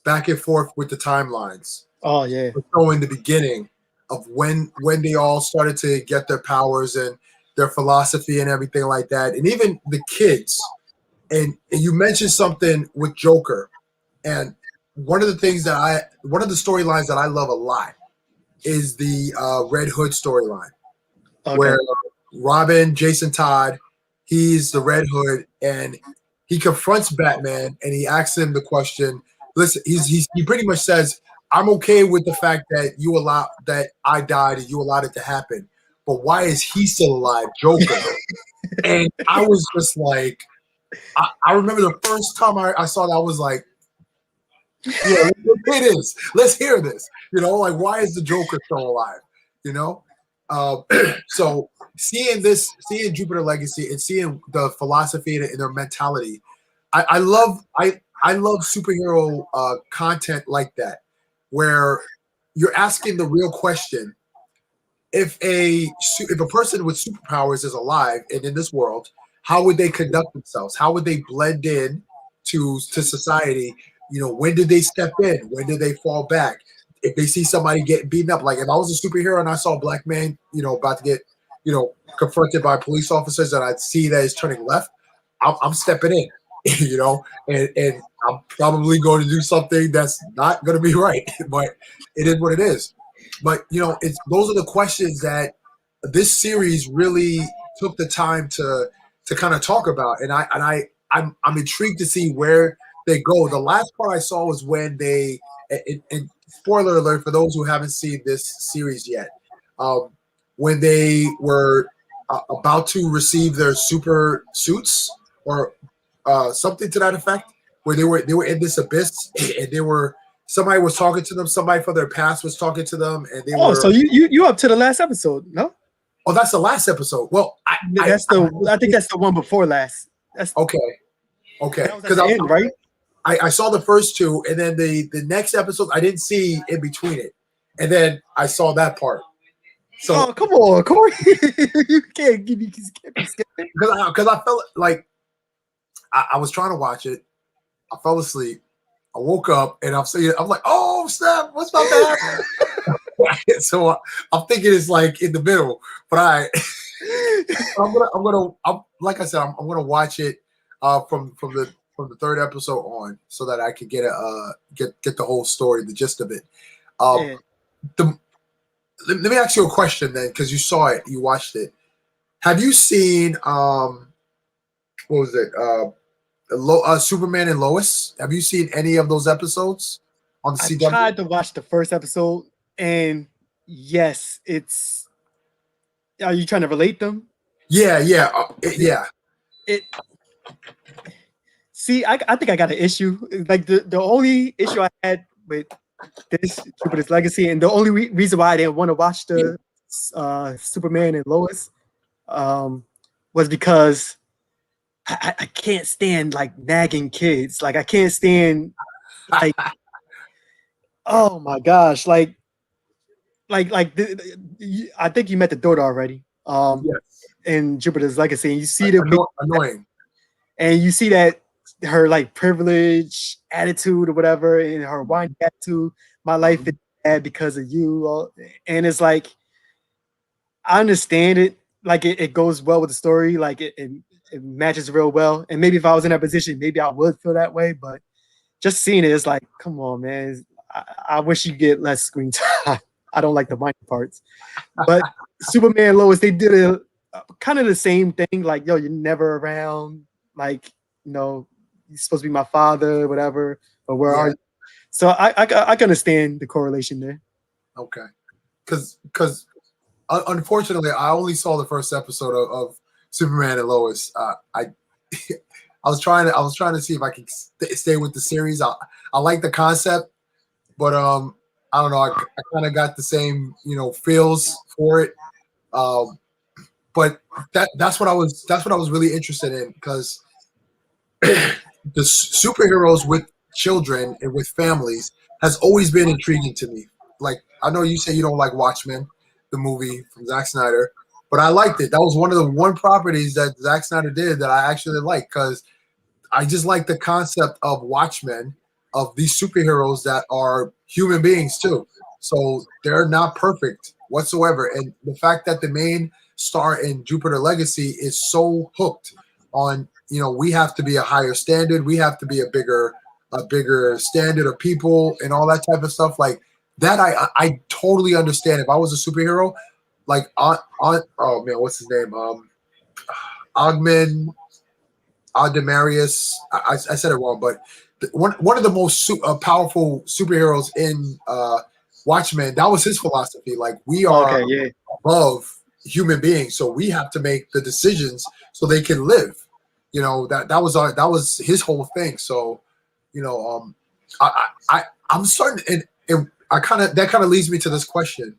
S1: back and forth with the timelines.
S2: Oh yeah.
S1: So in the beginning of when they all started to get their powers and their philosophy and everything like that, and even the kids. And you mentioned something with Joker, and one of the storylines that I love a lot is the Red Hood storyline, where Robin, Jason Todd, he's the Red Hood, and he confronts Batman and he asks him the question. Listen, he pretty much says, "I'm okay with the fact that I died and you allowed it to happen, but why is he still alive, Joker?" And I was just like, I remember the first time I saw that, I was like, "Yeah, let's hear this." Like, why is the Joker still alive? So seeing Jupiter Legacy and seeing the philosophy and their mentality, I love superhero content like that, where you're asking the real question: if a person with superpowers is alive and in this world, how would they conduct themselves? How would they blend in to society? When do they step in? When do they fall back? If they see somebody getting beaten up, like if I was a superhero and I saw a black man, about to get, confronted by police officers, and I'd see that he's turning left, I'm stepping in you know, and I'm probably going to do something that's not going to be right, but it is what it is. But you know, it's those are the questions that this series really took the time to kind of talk about, and I'm intrigued to see where they go. The last part I saw was when they, and spoiler alert for those who haven't seen this series yet, um, when they were about to receive their super suits or something to that effect, where they were in this abyss and they were somebody was talking to them, somebody from their past was talking to them, and they
S2: Oh, so
S1: were.
S2: you up to the last episode? No,
S1: Oh, that's the last episode. Well,
S2: I think that's the one before last. That's
S1: okay,
S2: that was at
S1: because
S2: the end, right?
S1: I saw the first two, and then the next episode I didn't see in between it, and then I saw that part. So
S2: Oh, come on, Corey. you can't be skipping.
S1: because I felt like I was trying to watch it, I fell asleep, I woke up, and I'm like, oh snap, what's about to happen? So I'm thinking it's like in the middle, but I'm like I said, I'm gonna watch it from the third episode on, so that I could get get the whole story, the gist of it.
S2: Yeah.
S1: Let me ask you a question then, because you saw it, you watched it. Have you seen what was it? Superman and Lois. Have you seen any of those episodes on the
S2: I
S1: CW?
S2: tried to watch the first episode, and yes, it's. Are you trying to relate them?
S1: Yeah.
S2: It. See, I think I got an issue. Like the only issue I had with this Jupiter's Legacy, and the only reason why I didn't want to watch the Superman and Lois was because I can't stand like nagging kids. Like I can't stand like oh my gosh, like I think you met the daughter already.
S1: Yes.
S2: In Jupiter's Legacy, and you see the
S1: Annoying,
S2: and you see that her like privilege attitude or whatever, and her whiny attitude. My life is bad because of you, and it's like I understand it. Like it goes well with the story. Like it matches real well. And maybe if I was in that position, maybe I would feel that way. But just seeing it, it's like, come on, man. I wish you get less screen time. I don't like the whiny parts. But Superman and Lois, they did a kind of the same thing. Like, yo, you're never around. Like, you know, you're supposed to be my father, whatever. But where are you? So I can understand the correlation there.
S1: Okay, because unfortunately, I only saw the first episode of Superman and Lois. I was trying to see if I could stay with the series. I like the concept, but I don't know. I kind of got the same feels for it. But that's what I was really interested in, because the superheroes with children and with families has always been intriguing to me. Like, I know you say you don't like Watchmen, the movie from Zack Snyder, but I liked it. That was one of the properties that Zack Snyder did that I actually liked, because I just like the concept of Watchmen, of these superheroes that are human beings too. So they're not perfect whatsoever. And the fact that the main star in Jupiter Legacy is so hooked on, we have to be a higher standard, we have to be a bigger standard of people and all that type of stuff. Like that, I totally understand. If I was a superhero, like on oh man, what's his name? Ogmen Ademarius. I said it wrong, but one of the most powerful superheroes in Watchmen, that was his philosophy. Like, we are above human beings, so we have to make the decisions so they can live. That was his whole thing. So, I'm starting, and that kind of leads me to this question.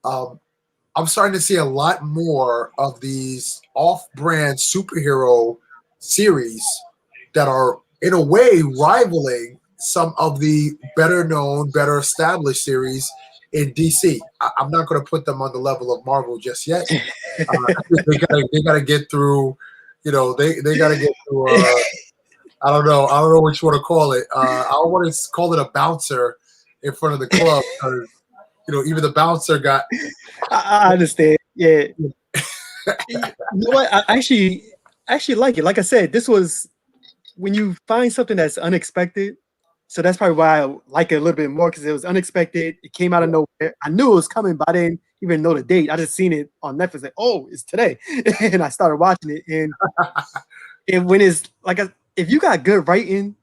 S1: I'm starting to see a lot more of these off-brand superhero series that are, in a way, rivaling some of the better known, better established series in DC. I'm not going to put them on the level of Marvel just yet. They gotta get through. They got to get through. I don't know what you want to call it. I don't want to call it a bouncer in front of the club, because even the bouncer got.
S2: I understand. Yeah. You know what? I actually like it. Like I said, this was when you find something that's unexpected, so that's probably why I like it a little bit more because it was unexpected. It came out of nowhere. I knew it was coming, but I didn't even know the date. I just seen it on Netflix. Like, oh, it's today, and I started watching it. And when it's like, if you got good writing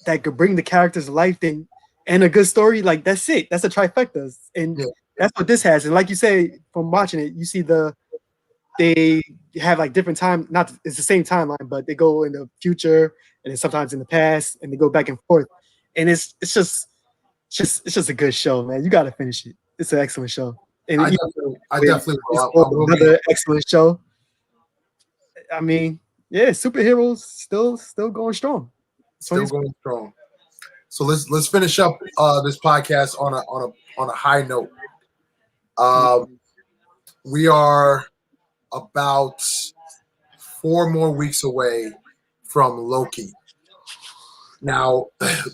S2: that could bring the characters to life, then and a good story, like that's it. That's a trifecta, and
S1: Yeah.
S2: that's what this has. And like you say, from watching it, you see they have like different time. Not it's the same timeline, but they go in the future and then sometimes in the past, and they go back and forth. And it's just a good show, man. You got to finish it. It's an excellent show. And
S1: I definitely will.
S2: Another excellent show. I mean, yeah, superheroes still going strong.
S1: Still going strong. So let's finish up this podcast on a high note. We are about 4 more weeks away from Loki. Now,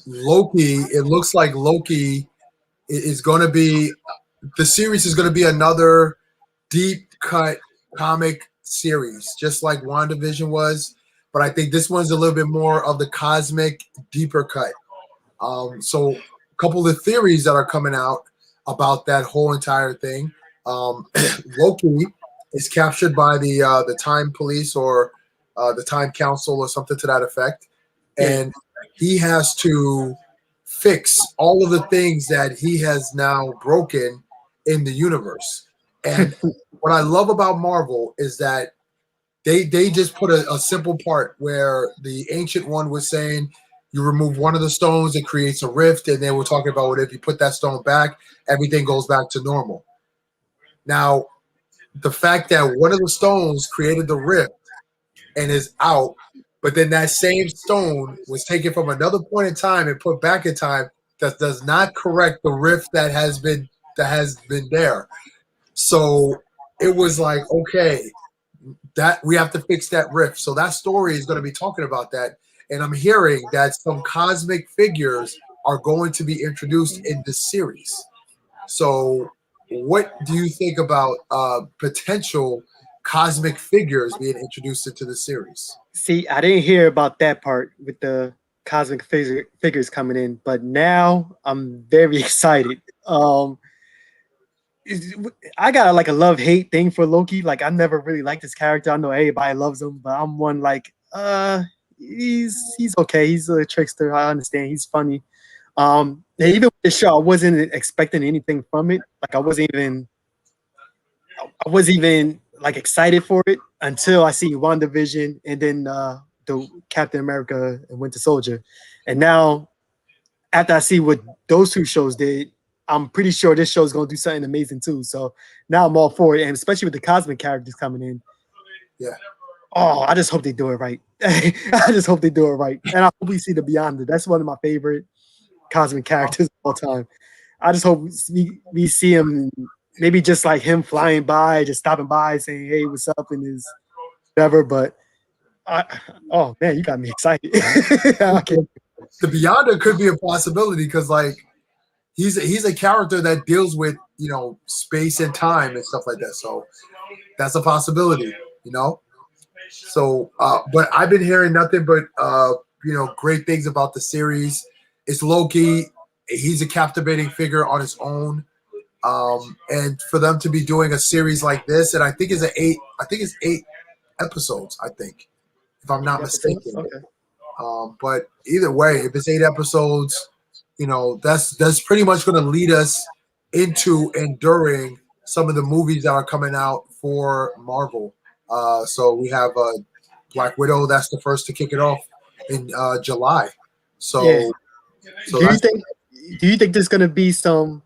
S1: Loki, it looks like Loki is going to be, the series is going to be another deep cut comic series, just like WandaVision was. But I think this one's a little bit more of the cosmic, deeper cut. So a couple of theories that are coming out about that whole entire thing. Loki is captured by the Time Police or the Time Council or something to that effect. And he has to fix all of the things that he has now broken in the universe. And what I love about Marvel is that they just put a simple part where the Ancient One was saying you remove one of the stones, it creates a rift, and then we're talking about what if you put that stone back, everything goes back to normal. Now, the fact that one of the stones created the rift and is out, but then that same stone was taken from another point in time and put back in time, that does not correct the rift that has been there. So it was like, okay, that we have to fix that rift. So that story is going to be talking about that. And I'm hearing that some cosmic figures are going to be introduced in this series. So what do you think about potential cosmic figures being introduced into the series?
S2: See, I didn't hear about that part with the cosmic figures coming in, but now I'm very excited. I got like a love-hate thing for Loki. Like I never really liked this character. I know everybody loves him, but I'm one like, he's okay. He's a trickster. I understand. He's funny. Even with the show, I wasn't expecting anything from it. Like I wasn't even like excited for it until I see WandaVision and then the Captain America and Winter Soldier. And now after I see what those two shows did, I'm pretty sure this show is going to do something amazing too. So now I'm all for it, and especially with the cosmic characters coming in.
S1: Yeah.
S2: Oh, I just hope they do it right. I just hope they do it right, and I hope we see the Beyonder. That's one of my favorite cosmic characters of all time. I just hope we see him, maybe just like him flying by, just stopping by, saying, "Hey, what's up?" and his whatever. But oh man, you got me excited. Okay.
S1: The Beyonder could be a possibility because like he's a character that deals with space and time and stuff like that. So that's a possibility, So, but I've been hearing nothing but great things about the series. It's Loki. He's a captivating figure on his own. And for them to be doing a series like this, and I think it's 8 episodes, I think, if I'm not mistaken.
S2: Okay.
S1: But either way, if it's 8 episodes, that's pretty much going to lead us into and during some of the movies that are coming out for Marvel. So we have Black Widow. That's the first to kick it off in July. So,
S2: yeah.
S1: so
S2: do you think there's going to be some?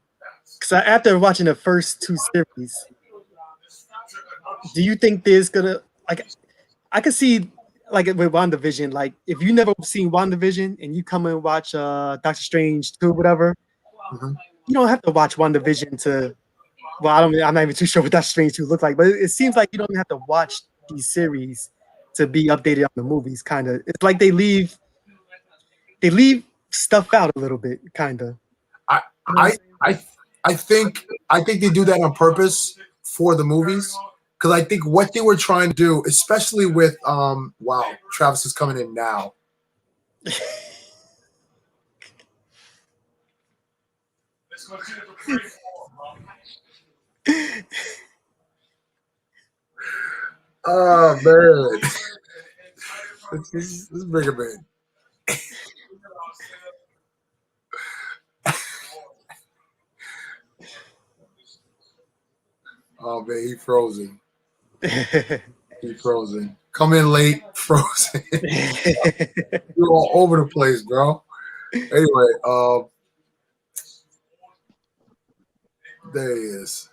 S2: Because after watching the first 2 series, do you think there's gonna I could see like with WandaVision, like if you never seen WandaVision and you come and watch Doctor Strange 2, whatever, you don't have to watch WandaVision to. Well, I'm not even too sure what Doctor Strange 2 look like, but it seems like you don't have to watch these series to be updated on the movies. Kind of, it's like they leave stuff out a little bit. Kind of.
S1: I think they do that on purpose for the movies because I think what they were trying to do, especially with wow, Travis is coming in now. Oh man, let's bring him in. Oh man, he frozen. He frozen. Come in late, frozen. You're all over the place, bro. Anyway, there he is.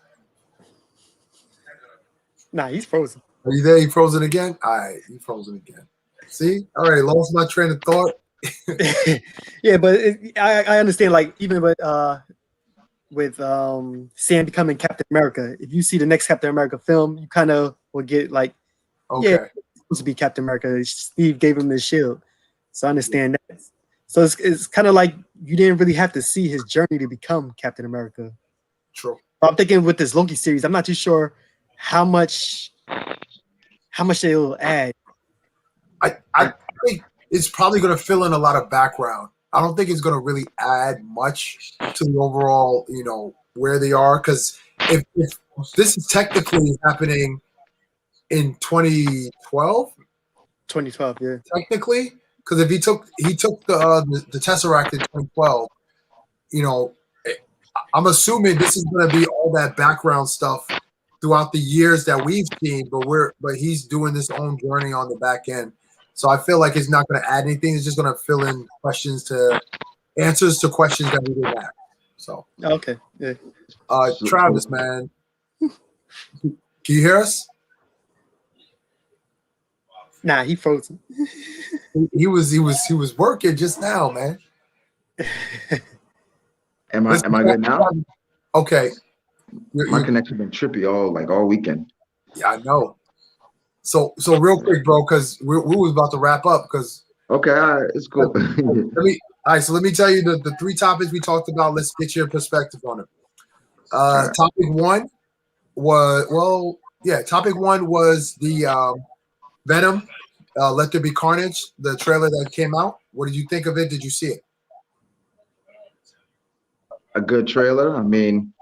S2: Nah, he's frozen.
S1: Are you there? He frozen again? All right, he frozen again. See? All right, lost my train of thought.
S2: Yeah, but I understand. Like even with Sam becoming Captain America, if you see the next Captain America film, you kind of will get like,
S1: Okay.
S2: yeah, he's supposed to be Captain America. Steve gave him the shield, so I understand that. So it's kind of like you didn't really have to see his journey to become Captain America.
S1: True.
S2: But I'm thinking with this Loki series, I'm not too sure how much they will add.
S1: I think it's probably going to fill in a lot of background. I don't think it's going to really add much to the overall, where they are. Because if this is technically happening in 2012,
S2: 2012, yeah.
S1: technically, because if he took the Tesseract in 2012, I'm assuming this is going to be all that background stuff throughout the years that we've seen, but he's doing this own journey on the back end. So I feel like it's not going to add anything. It's just going to fill in answers to questions that we didn't have. So
S2: okay, yeah.
S1: Travis, man, can you hear us?
S2: Nah, he frozen.
S1: He was working just now, man.
S3: Am I good now?
S1: Okay.
S3: My connection been trippy all weekend.
S1: Yeah, I know. So real quick, bro, because we was about to wrap up. Because
S3: okay, all right, it's cool.
S1: Let me tell you the three topics we talked about. Let's get your perspective on it. Right. Topic one was the Venom, Let There Be Carnage, the trailer that came out. What did you think of it? Did you see it?
S3: A good trailer. I mean,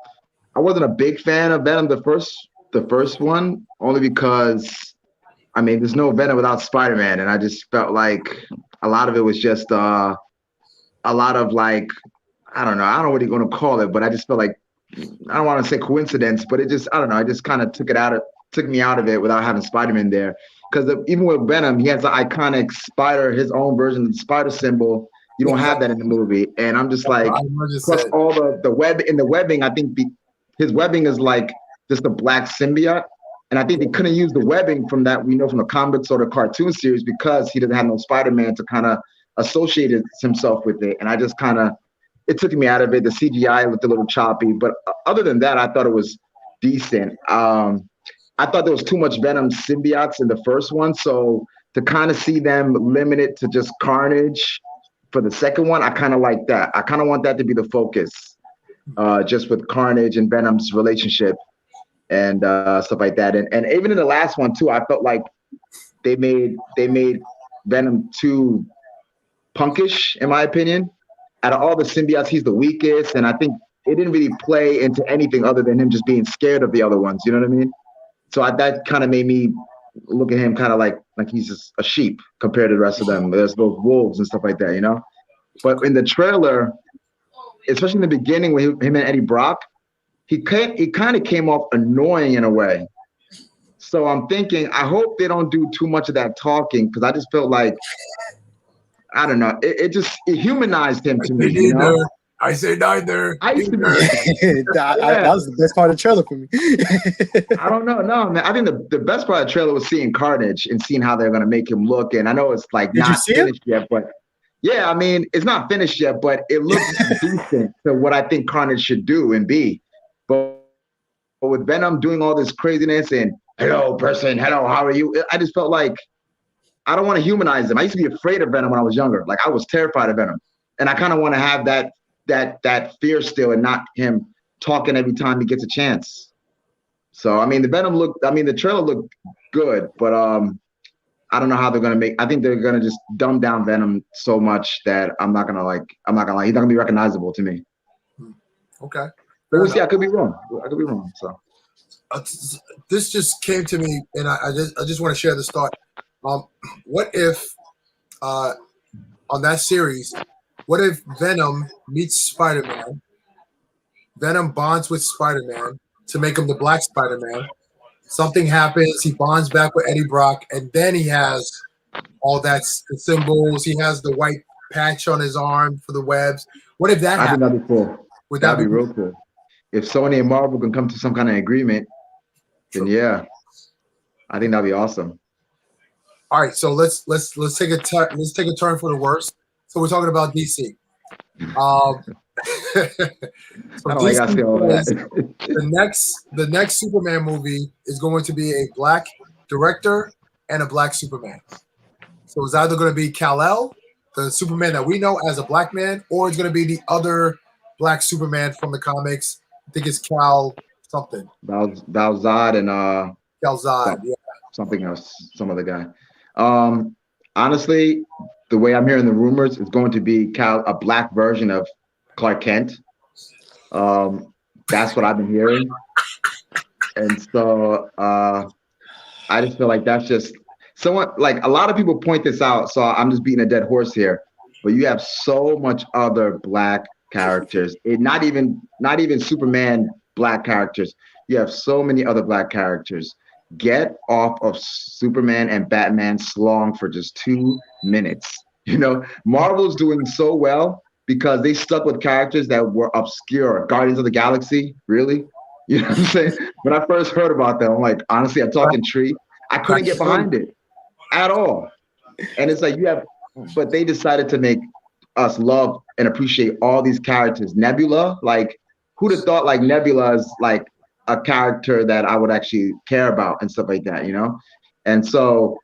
S3: I wasn't a big fan of Venom the first one, only because there's no Venom without Spider-Man, and I just felt like a lot of it was just a lot of like, I don't know what you're going to call it, but I just felt like, I don't want to say coincidence, but it just, I don't know, I just kind of took me out of it without having Spider-Man there. Because even with Venom, he has the iconic spider, his own version of the spider symbol. You don't have that in the movie, and I'm just like, plus all the web in the webbing. I think his webbing is like just a black symbiote, and I think they couldn't use the webbing from that we know from the comics or the cartoon series because he doesn't have no Spider-Man to kind of associate himself with it. And I just it took me out of it. The CGI looked a little choppy, but other than that, I thought it was decent. I thought there was too much Venom symbiotes in the first one, so to kind of see them limited to just Carnage for the second one, I kind of like that. I kind of want that to be the focus, just with Carnage and Venom's relationship and stuff like that. And even in the last one too, I felt like they made Venom too punkish, in my opinion. Out of all the symbiotes, he's the weakest, and I think it didn't really play into anything other than him just being scared of the other ones. You know what I mean? So that kind of made me look at him kind of like he's just a sheep compared to the rest of them. There's those wolves and stuff like that, you know? But in the trailer, especially in the beginning with him and Eddie Brock, he kind of came off annoying in a way. So I'm thinking, I hope they don't do too much of that talking, because I just felt like, I don't know, it humanized him to me, you know?
S1: I say neither.
S3: I used to be.
S2: That was the best part of the trailer for me.
S3: I don't know. No, man. I think the best part of the trailer was seeing Carnage and seeing how they're going to make him look. And I know it's like not finished yet, but yeah, it's not finished yet, but it looks decent to what I think Carnage should do and be. But with Venom doing all this craziness and hello, person, hello, how are you? I just felt like I don't want to humanize him. I used to be afraid of Venom when I was younger. Like I was terrified of Venom. And I kind of want to have that fear still and not him talking every time he gets a chance. So, the trailer looked good, but I don't know how they're gonna make. I think they're gonna just dumb down Venom so much that I'm not gonna like. He's not gonna be recognizable to me.
S1: Okay.
S3: But we'll see. I could be wrong. So
S1: This just came to me, and I just want to share this thought. What if on that series, what if Venom meets Spider-Man? Venom bonds with Spider-Man to make him the Black Spider-Man. Something happens, he bonds back with Eddie Brock, and then he has all that the symbols. He has the white patch on his arm for the webs. What if that
S3: I think
S1: happened?
S3: that'd be cool. That'd be real cool. If Sony and Marvel can come to some kind of agreement, then yeah, I think that'd be awesome.
S1: All right, so let's take a turn for the worst. So we're talking about DC.
S3: So I don't like I say all that.
S1: the next Superman movie is going to be a black director and a black Superman. So it's either going to be Kal-el, the Superman that we know as a black man, or it's going to be the other black Superman from the comics. I think it's Kal something.
S3: Balzad and
S1: Kal-Zad, yeah.
S3: Something else, some other guy. Honestly, the way I'm hearing the rumors, it's going to be a black version of Clark Kent. That's what I've been hearing. And so I just feel like that's just somewhat like a lot of people point this out. So I'm just beating a dead horse here. But you have so much other black characters. Not even Superman black characters. You have so many other black characters. Get off of Superman and Batman slong for just 2 minutes. You know, Marvel's doing so well because they stuck with characters that were obscure. Guardians of the Galaxy, really? You know what I'm saying? When I first heard about them, I'm like, honestly, I'm talking tree. I couldn't get behind it at all. And it's like but they decided to make us love and appreciate all these characters. Nebula, like, who'd have thought like Nebula is like a character that I would actually care about and stuff like that, you know? And so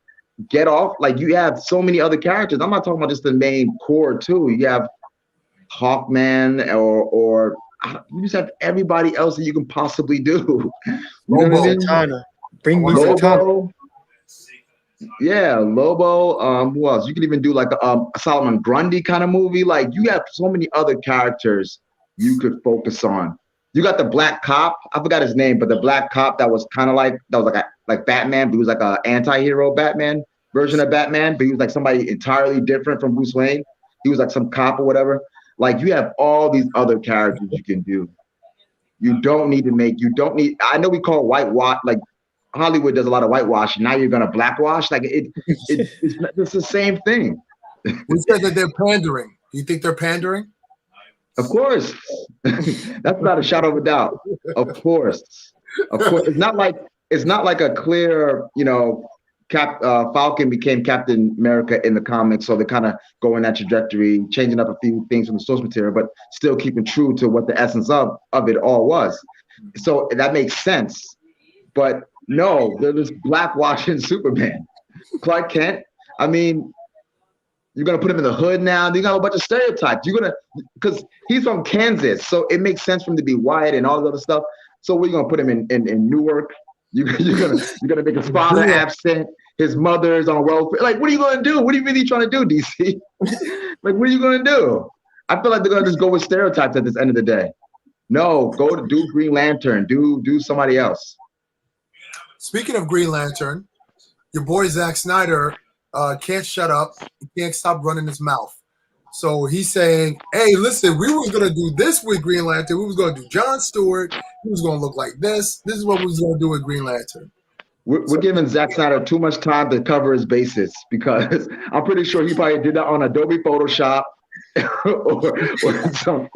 S3: get off, like you have so many other characters. I'm not talking about just the main core too. You have Hawkman or you just have everybody else that you can possibly do. You know what I mean?
S2: Zatanna. Bring me
S3: Lobo.
S2: Zatanna.
S3: Yeah, Lobo. Who else? You can even do like a Solomon Grundy kind of movie. Like you have so many other characters you could focus on. You got the black cop. I forgot his name, but the black cop that was kind of like Batman, but he was like an anti-hero Batman version of Batman, but he was like somebody entirely different from Bruce Wayne. He was like some cop or whatever. Like you have all these other characters you can do. You don't need. I know we call whitewash, like Hollywood does a lot of whitewash. Now you're gonna blackwash. Like it's the same thing.
S1: We said that they're pandering. Do you think they're pandering?
S3: Of course. That's not a shadow of a doubt. Of course. It's not like a clear, you know, Falcon became Captain America in the comics, so they kind of go in that trajectory, changing up a few things from the source material, but still keeping true to what the essence of it all was. So that makes sense. But no, they're just blackwashing Superman. Clark Kent, I mean, you're gonna put him in the hood now. You got a bunch of stereotypes. Because he's from Kansas, so it makes sense for him to be white and all the other stuff. So we're gonna put him in Newark. You're gonna make his father absent. His mother's on welfare. Like, what are you gonna do? What are you really trying to do, DC? Like, what are you gonna do? I feel like they're gonna just go with stereotypes at this end of the day. No, go to do Green Lantern. Do somebody else.
S1: Speaking of Green Lantern, your boy Zack Snyder can't shut up. He can't stop running his mouth. So he's saying, hey, listen, we was going to do this with Green Lantern. We was going to do John Stewart. He was going to look like this. This is what we was going to do with Green Lantern.
S3: We're giving Zack Snyder too much time to cover his bases because I'm pretty sure he probably did that on Adobe Photoshop or something.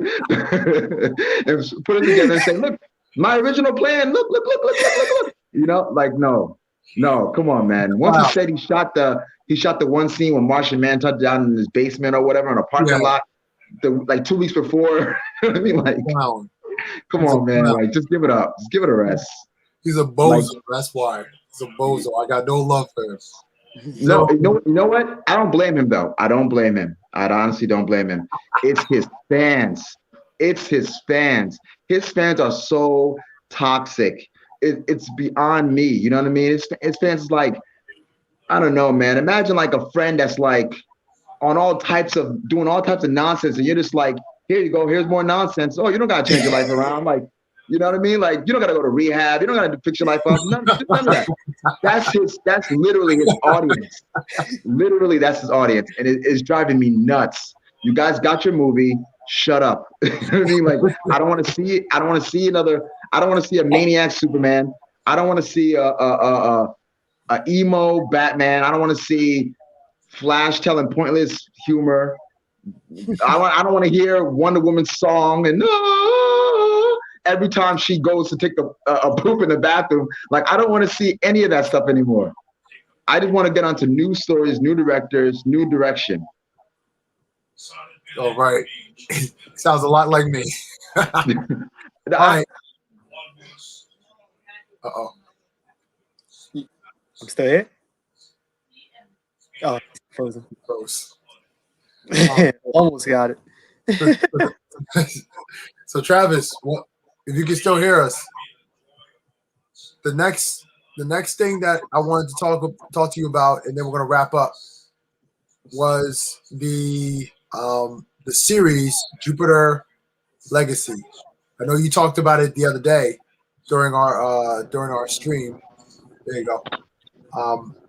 S3: And put it together and say, look, my original plan, look. You know, like, no, come on, man. Once he said he shot the one scene when Martian Manhunter down in his basement or whatever in a parking lot, like 2 weeks before. I mean, like, come on, man. Like, just give it up. Just give it a rest.
S1: He's a bozo. That's why. He's a bozo. I got no love for him.
S3: No, you know what? I don't blame him, though. I don't blame him. I honestly don't blame him. It's his fans. His fans are so toxic. It's beyond me. You know what I mean? His fans is like, I don't know, man. Imagine like a friend that's like on all types of doing all types of nonsense, and you're just like, here you go, here's more nonsense. Oh, you don't gotta change your life around. Like, you know what I mean? Like, you don't gotta go to rehab. You don't gotta fix your life up. None of that. That's literally his audience. Literally, that's his audience, and it's driving me nuts. You guys got your movie. Shut up. You know what I mean? Like, I don't want to see it. I don't want to see another. I don't want to see a maniac Superman. I don't want to see a emo Batman. I don't want to see Flash telling pointless humor. I don't want to hear Wonder Woman's song and every time she goes to take a poop in the bathroom. Like, I don't want to see any of that stuff anymore. I just want to get onto new stories, new directors, new direction.
S1: All right. Sounds a lot like me. All right. Uh-oh.
S2: I'm still here. Oh, frozen.
S1: Gross.
S2: Almost got it.
S1: So Travis, if you can still hear us, the next thing that I wanted to talk to you about, and then we're gonna wrap up, was the series Jupiter Legacy. I know you talked about it the other day during our stream. There you go.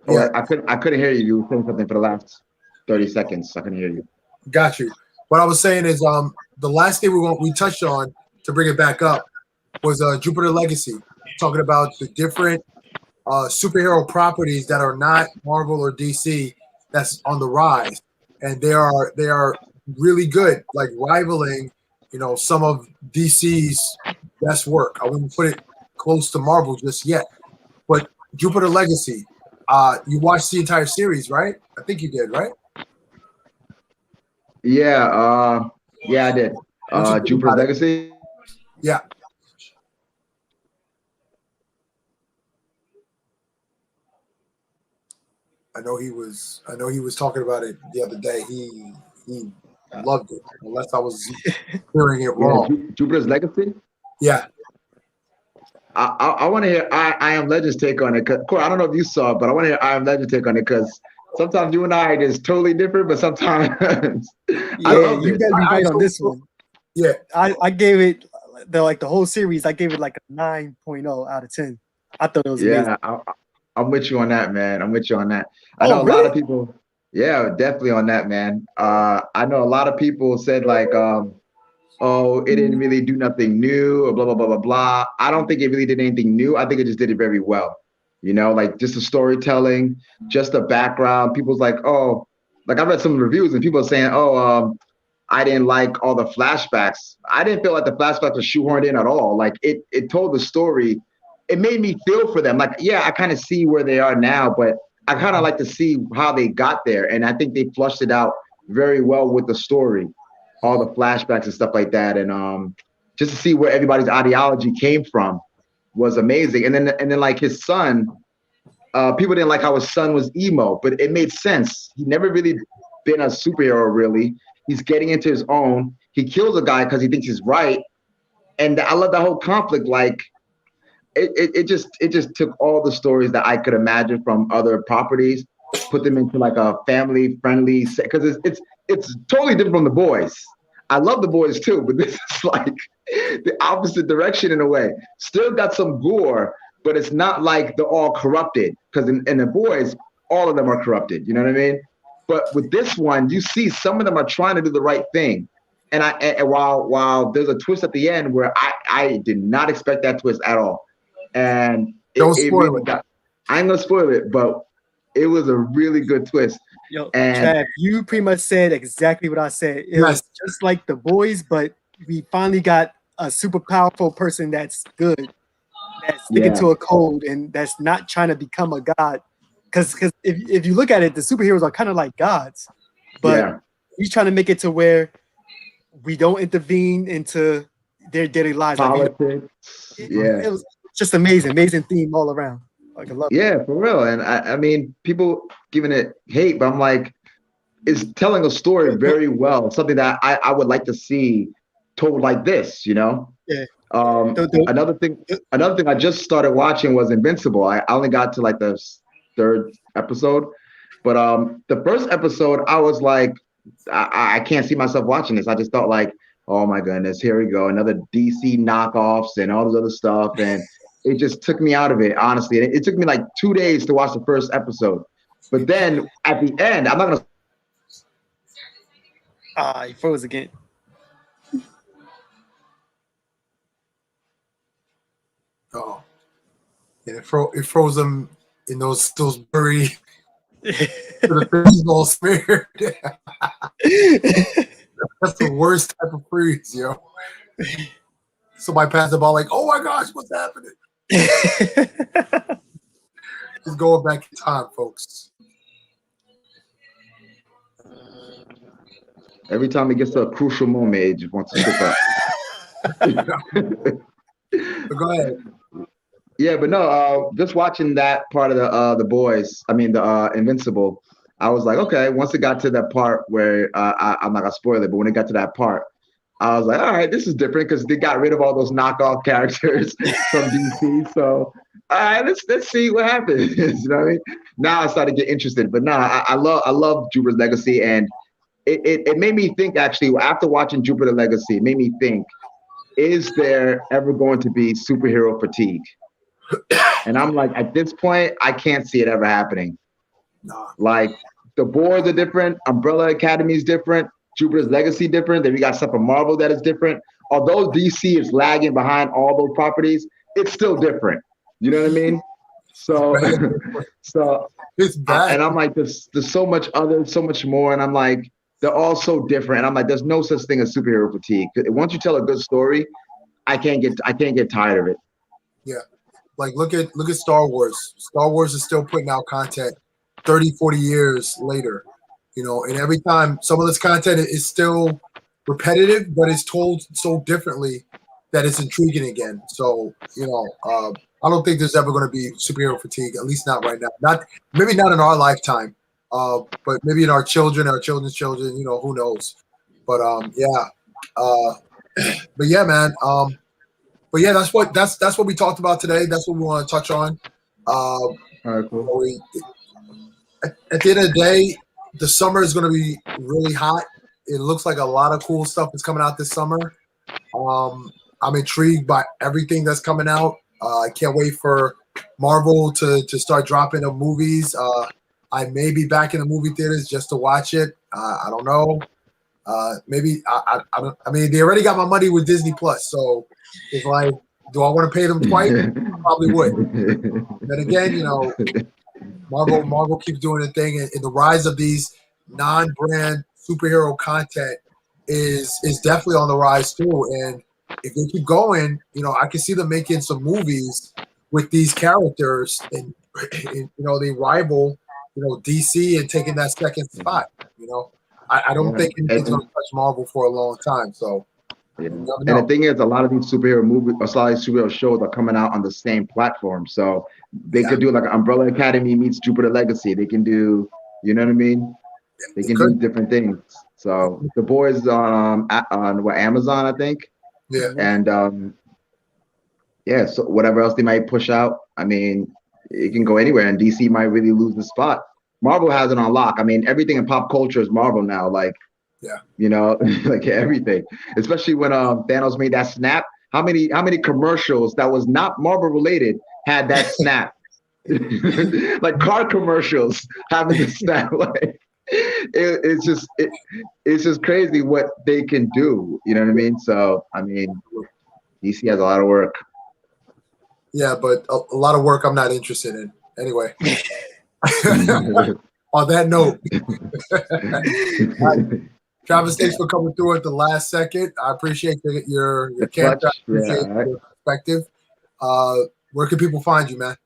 S3: Yeah, I couldn't hear you. You were saying something for the last 30 seconds. I couldn't hear you.
S1: Got you. What I was saying is the last thing we touched on to bring it back up was Jupiter Legacy, talking about the different superhero properties that are not Marvel or DC that's on the rise, and they are really good, like rivaling, some of DC's best work. I wouldn't put it close to Marvel just yet, but Jupiter Legacy. You watched the entire series, right? I think you did, right?
S3: Yeah, I did. Jupiter Legacy.
S1: Yeah. I know he was talking about it the other day. He loved it, unless I was hearing it wrong.
S3: Yeah, Jupiter's Legacy.
S1: Yeah.
S3: I want to hear I Am Legend's take on it. Corey, I don't know if you saw it, but I want to hear I Am Legend's take on it because sometimes you and I are just totally different, but sometimes
S2: yeah, you got me right on this one.
S1: Yeah,
S2: I gave it the whole series. I gave it like a 9.0 out of 10. I thought it was amazing.
S3: I'm with you on that, man. I'm with you on that. I know a lot of people. Yeah, definitely on that, man. I know a lot of people said like, oh, it didn't really do nothing new or blah, blah, blah, blah, blah. I don't think it really did anything new. I think it just did it very well. Like just the storytelling, just the background. People's like, oh, like I read some reviews and people are saying, oh, I didn't like all the flashbacks. I didn't feel like the flashbacks were shoehorned in at all. Like it told the story. It made me feel for them. Like, yeah, I kind of see where they are now, but I kind of like to see how they got there. And I think they flushed it out very well with the story. All the flashbacks and stuff like that, and just to see where everybody's ideology came from was amazing. And then like his son, people didn't like how his son was emo, but it made sense. He never really been a superhero, really. He's getting into his own. He kills a guy because he thinks he's right, and I love that whole conflict. Like it just took all the stories that I could imagine from other properties, put them into like a family friendly, because it's totally different from The Boys. I love The Boys too, but this is like the opposite direction in a way. Still got some gore, but it's not like they're all corrupted. Because in The Boys, all of them are corrupted. You know what I mean? But with this one, you see some of them are trying to do the right thing. And while there's a twist at the end where I did not expect that twist at all. And
S1: don't spoil it.
S3: I ain't gonna spoil it, but it was a really good twist.
S2: Yo, Chad, you pretty much said exactly what I said. It was just like The Boys, but we finally got a super powerful person that's good, that's sticking to a code, and that's not trying to become a god. Because if you look at it, the superheroes are kind of like gods, but he's trying to make it to where we don't intervene into their daily lives.
S3: Politics.
S2: It was just amazing theme all around. Like, I love it.
S3: Yeah, for real. And I mean, people giving it hate, but I'm like, it's telling a story very well. Something that I would like to see told like this,
S2: Yeah.
S3: Another thing I just started watching was Invincible. I only got to like the third episode. But the first episode, I was like, I can't see myself watching this. I just thought like, oh my goodness, here we go, another DC knockoffs and all this other stuff, and it just took me out of it, honestly. It took me like 2 days to watch the first episode, but then at the end, I'm not gonna.
S2: He froze again.
S1: Oh, and it froze them in those blurry. The face all smeared. That's the worst type of freeze, yo. Somebody passed the ball like, oh my gosh, what's happening? Just going back in time, folks.
S3: Every time it gets to a crucial moment, it just wants to slip up.
S1: But go ahead.
S3: Yeah, but no, just watching that part of the boys, I mean the Invincible, I was like, okay, once it got to that part where I'm not gonna spoil it, but when it got to that part, I was like, all right, this is different because they got rid of all those knockoff characters from DC. So all right, let's see what happens. You know what I mean? Now I started to get interested. But I love Jupiter's Legacy, and it made me think actually after watching Jupiter Legacy, it made me think, is there ever going to be superhero fatigue? And I'm like, at this point, I can't see it ever happening.
S1: Nah.
S3: Like the boards are different, Umbrella Academy is different, Jupiter's Legacy different. Then we got stuff from Marvel that is different. Although DC is lagging behind all those properties, it's still different. You know what I mean? So, so
S1: It's bad.
S3: and I'm like, there's so much so much more, and I'm like, they're all so different. And I'm like, there's no such thing as superhero fatigue. Once you tell a good story, I can't get tired of it.
S1: Yeah. Like look at Star Wars. Star Wars is still putting out content 30, 40 years later. You know, and every time some of this content is still repetitive, but it's told so differently that it's intriguing again. So, you know, I don't think there's ever going to be superhero fatigue, at least not right now. Maybe not in our lifetime, but maybe in our children's children, you know, who knows. But but yeah, man. But yeah, that's what we talked about today. That's what we want to touch on.
S3: All right, cool.
S1: At the end of the day, the summer is going to be really hot. It looks like a lot of cool stuff is coming out this summer. I'm intrigued by everything that's coming out. I can't wait for Marvel to start dropping the movies. I may be back in the movie theaters just to watch it. I don't know. Maybe I don't. I mean, they already got my money with Disney Plus, so it's like, do I want to pay them twice? I probably would. Then again, you know, Marvel keeps doing the thing, and the rise of these non-brand superhero content is definitely on the rise too. And if they keep going, you know, I can see them making some movies with these characters, and you know, they rival, you know, DC and taking that second spot. You know, I don't think anything's going to touch Marvel for a long time. So.
S3: Yeah. And the thing is, a lot of these superhero movies, a lot of these superhero shows are coming out on the same platform. So they could do like Umbrella Academy meets Jupiter Legacy. They can do, you know what I mean? They can do different things. So the boys on Amazon, I think.
S1: Yeah.
S3: And yeah, so whatever else they might push out, I mean, it can go anywhere, and DC might really lose the spot. Marvel has it on lock. I mean, everything in pop culture is Marvel now. Like.
S1: Yeah,
S3: you know, like everything, especially when Thanos made that snap. How many commercials that was not Marvel related had that snap? Like car commercials having the snap. Like it's just crazy what they can do. You know what I mean? So I mean, DC has a lot of work.
S1: Yeah, but a lot of work I'm not interested in. Anyway. On that note. Travis, thanks for coming through at the last second. I appreciate your camp. I appreciate your perspective. Where can people find you, man?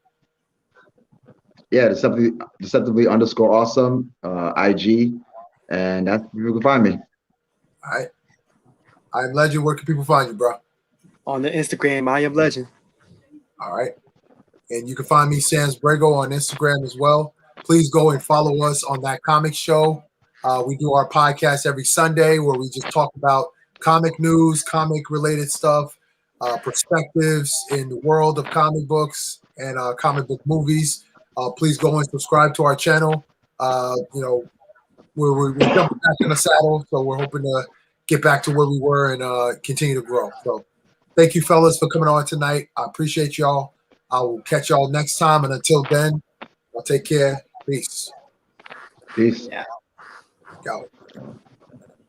S3: Yeah, deceptively underscore awesome, IG, and that's where you can find me.
S1: All right. I Am Legend. Where can people find you, bro?
S2: On the Instagram, I Am Legend.
S1: All right. And you can find me, Sans Brego, on Instagram as well. Please go and follow us on That Comic Show. We do our podcast every Sunday where we just talk about comic news, comic-related stuff, perspectives in the world of comic books and comic book movies. Please go and subscribe to our channel. We're jumping back in the saddle, so we're hoping to get back to where we were and continue to grow. So thank you, fellas, for coming on tonight. I appreciate y'all. I will catch y'all next time, and until then, I'll take care. Peace.
S3: Peace.
S2: Yeah.
S1: Go.